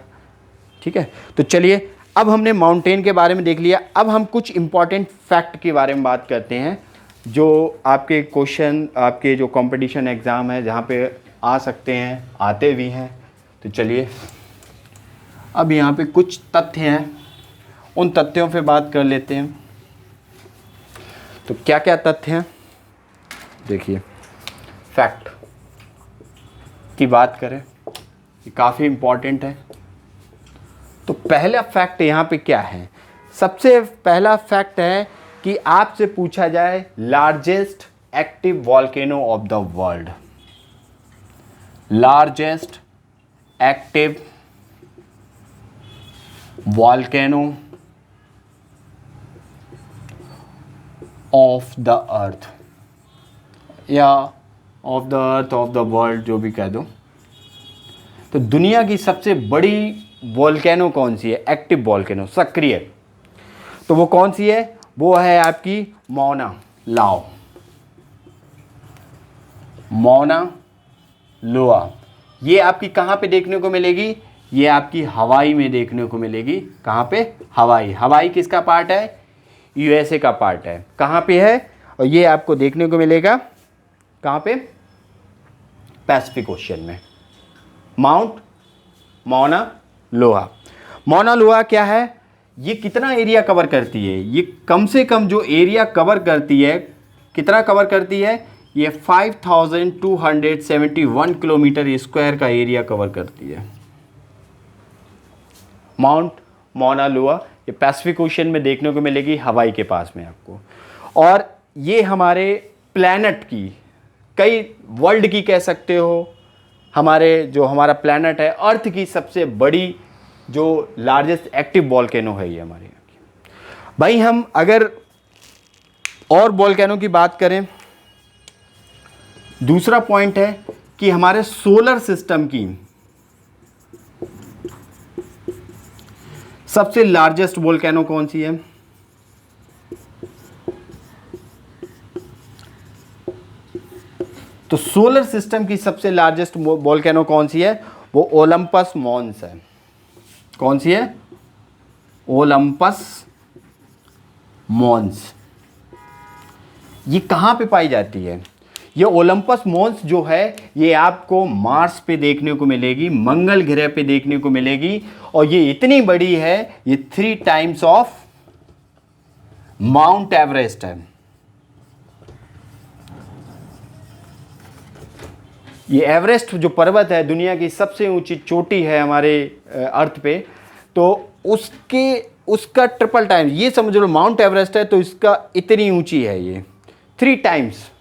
ठीक है। तो चलिए, अब हमने माउंटेन के बारे में देख लिया, अब हम कुछ इम्पॉर्टेंट फैक्ट के बारे में बात करते हैं जो आपके क्वेश्चन, आपके जो कंपटीशन एग्ज़ाम है जहाँ पे आ सकते हैं, आते भी हैं। तो चलिए, अब यहाँ पे कुछ तथ्य हैं, उन तथ्यों पे बात कर लेते हैं। तो क्या क्या तथ्य हैं, देखिए, फैक्ट की बात करें, ये काफ़ी इम्पॉर्टेंट है। तो पहला फैक्ट यहाँ पे क्या है, सबसे पहला फैक्ट है कि आपसे पूछा जाए largest active volcano of the world, largest active volcano of the earth, या of the earth, of the world, जो भी कह दो। तो दुनिया की सबसे बड़ी वॉल्केनो कौन सी है, एक्टिव वॉल्केनो, सक्रिय, तो वो कौन सी है, वो है आपकी मौना लाओ, मौना लोआ। ये आपकी कहाँ पे देखने को मिलेगी, ये आपकी हवाई में देखने को मिलेगी। कहाँ पे, हवाई। हवाई किसका पार्ट है, यूएसए का पार्ट है। कहाँ पे है, और ये आपको देखने को मिलेगा कहाँ पे, पैसिफिक ओशियन में, माउंट मौना लोआ। मौना लोआ क्या है, ये कितना एरिया कवर करती है, ये कम से कम जो एरिया कवर करती है, कितना कवर करती है, ये 5271 किलोमीटर स्क्वायर का एरिया कवर करती है। माउंट मौना लोआ, ये पैसिफिक ओशियन में देखने को मिलेगी, हवाई के पास में आपको। और ये हमारे प्लैनेट की, कई वर्ल्ड की कह सकते हो, हमारे जो हमारा प्लैनेट है, अर्थ की सबसे बड़ी जो लार्जेस्ट एक्टिव वॉल्केनो है ये हमारे यहाँ की। भाई हम अगर और वॉल्केनो की बात करें, दूसरा पॉइंट है कि हमारे सोलर सिस्टम की सबसे लार्जेस्ट वोल्केनो कौन सी है, तो सोलर सिस्टम की सबसे लार्जेस्ट वोल्केनो कौन सी है, वो ओलंपस मॉन्स है। कौन सी है, ओलंपस मॉन्स। ये कहां पे पाई जाती है, ये ओलंपस मॉन्स जो है ये आपको मार्स पे देखने को मिलेगी, मंगल ग्रह पे देखने को मिलेगी, और ये इतनी बड़ी है, ये 3 टाइम्स ऑफ माउंट एवरेस्ट है। ये एवरेस्ट जो पर्वत है, दुनिया की सबसे ऊंची चोटी है हमारे अर्थ पे, तो उसका ट्रिपल टाइम्स, ये समझ लो माउंट एवरेस्ट है तो इसका इतनी ऊंची है, ये 3 टाइम्स,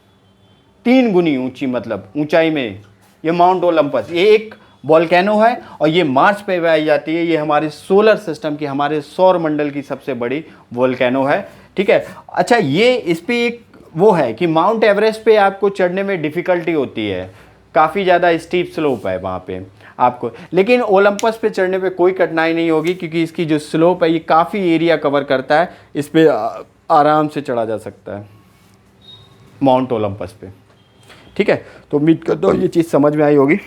3 गुनी ऊंची, मतलब ऊंचाई में ये माउंट ओलंपस। ये एक वोल्केनो है और ये मार्स पे पाई जाती है। ये हमारे सोलर सिस्टम की, हमारे सौर मंडल की सबसे बड़ी वोल्केनो है। ठीक है। अच्छा, ये इस पे एक वो है कि माउंट एवरेस्ट पे आपको चढ़ने में डिफ़िकल्टी होती है, काफ़ी ज़्यादा स्टीप स्लोप है वहाँ पे आपको, लेकिन ओलंपस पे चढ़ने पे कोई कठिनाई नहीं होगी क्योंकि इसकी जो स्लोप है ये काफ़ी एरिया कवर करता है। इस पे आराम से चढ़ा जा सकता है माउंट ओलंपस पे। ठीक है, तो उम्मीद करता हूँ ये चीज़ समझ में आई होगी।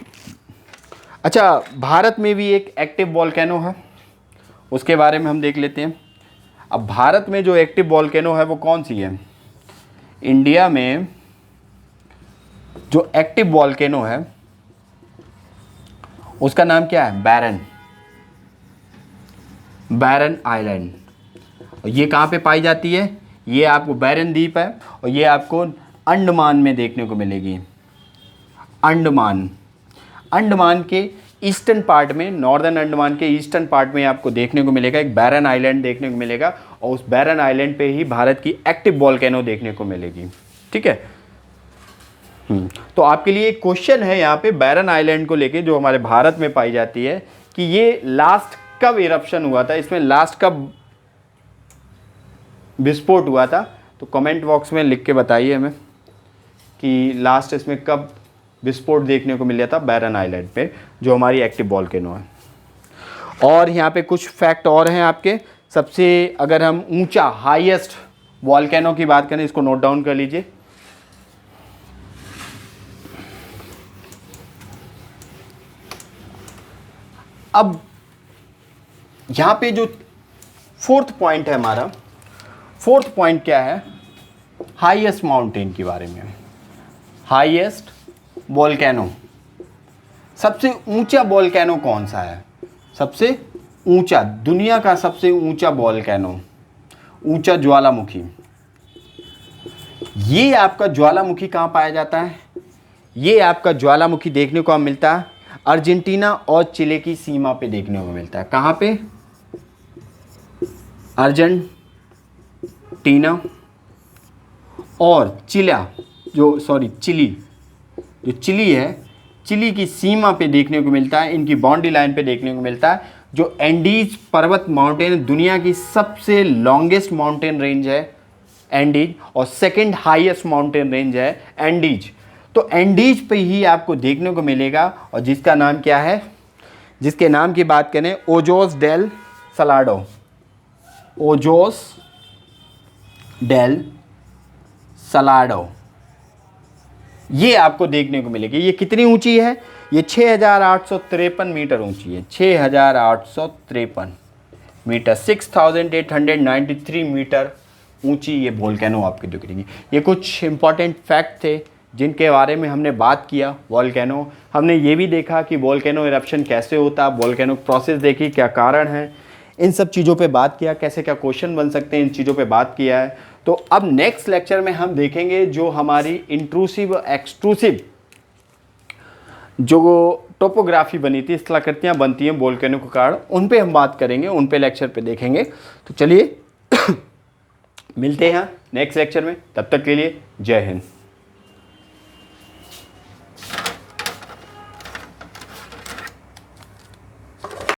अच्छा, भारत में भी एक एक्टिव वोल्केनो है, उसके बारे में हम देख लेते हैं। अब भारत में जो एक्टिव वोल्केनो है वो कौन सी है? इंडिया में जो एक्टिव वोल्केनो है उसका नाम क्या है? बैरन आइलैंड। और ये कहाँ पे पाई जाती है? ये आपको बैरन द्वीप है और ये आपको अंडमान में देखने को मिलेगी। अंडमान के ईस्टर्न पार्ट में, नॉर्दर्न अंडमान के ईस्टर्न पार्ट में आपको देखने को मिलेगा, एक बैरन आइलैंड देखने को मिलेगा और उस बैरन आइलैंड पे ही भारत की एक्टिव वोल्केनो देखने को मिलेगी। ठीक है। तो आपके लिए एक क्वेश्चन है यहाँ पे बैरन आइलैंड को लेके, जो हमारे भारत में पाई जाती है, कि ये लास्ट कब इरप्शन हुआ था, इसमें लास्ट कब विस्फोट हुआ था? तो कमेंट बॉक्स में लिख के बताइए हमें कि लास्ट इसमें कब विस्फोट देखने को मिला था बैरन आइलैंड पे, जो हमारी एक्टिव वोल्केनो है। और यहाँ पे कुछ फैक्ट और हैं आपके। सबसे अगर हम ऊंचा हाईएस्ट वोल्केनो की बात करें, इसको नोट डाउन कर लीजिए। अब यहाँ पे जो फोर्थ पॉइंट है हमारा, फोर्थ पॉइंट क्या है? हाईएस्ट माउंटेन के बारे में। हाईएस्ट वोल्केनो, सबसे ऊंचा वोल्केनो कौन सा है? सबसे ऊंचा, दुनिया का सबसे ऊंचा वोल्केनो, ऊंचा ज्वालामुखी। ये आपका ज्वालामुखी कहाँ पाया जाता है? ये आपका ज्वालामुखी देखने को मिलता है अर्जेंटीना और चिले की सीमा पे देखने को मिलता है। कहाँ पे? अर्जेंटीना और चिली, जो चिली है, चिली की सीमा पे देखने को मिलता है, इनकी बाउंड्री लाइन पे देखने को मिलता है। जो एंडीज पर्वत माउंटेन, दुनिया की सबसे लॉन्गेस्ट माउंटेन रेंज है एंडीज, और सेकंड हाईएस्ट माउंटेन रेंज है एंडीज। तो एंडीज पे ही आपको देखने को मिलेगा, और जिसका नाम क्या है, जिसके नाम की बात करें, Ojos del Salado. Ojos del Salado, ये आपको देखने को मिलेगी। ये कितनी ऊंची है? ये 6,853 मीटर ऊंची है। 6,853 मीटर, 6,893 मीटर ऊंची ये वोल्केनो आपकी दिख रही है। ये कुछ इंपॉर्टेंट फैक्ट थे जिनके बारे में हमने बात किया। वोल्केनो, हमने ये भी देखा कि वोल्केनो इरप्शन कैसे होता, वोल्केनो प्रोसेस देखी, क्या कारण है, इन सब चीज़ों पे बात किया, कैसे क्या क्वेश्चन बन सकते हैं, इन चीज़ों पे बात किया है। तो अब नेक्स्ट लेक्चर में हम देखेंगे जो हमारी इंट्रूसिव एक्सट्रूसिव जो टोपोग्राफी बनी थी, स्थलाकृतियाँ बनती हैं वोल्केनो के कारण, उन पे हम बात करेंगे, उन पे लेक्चर पे देखेंगे। तो चलिए मिलते हैं नेक्स्ट लेक्चर में, तब तक के लिए जय हिंद।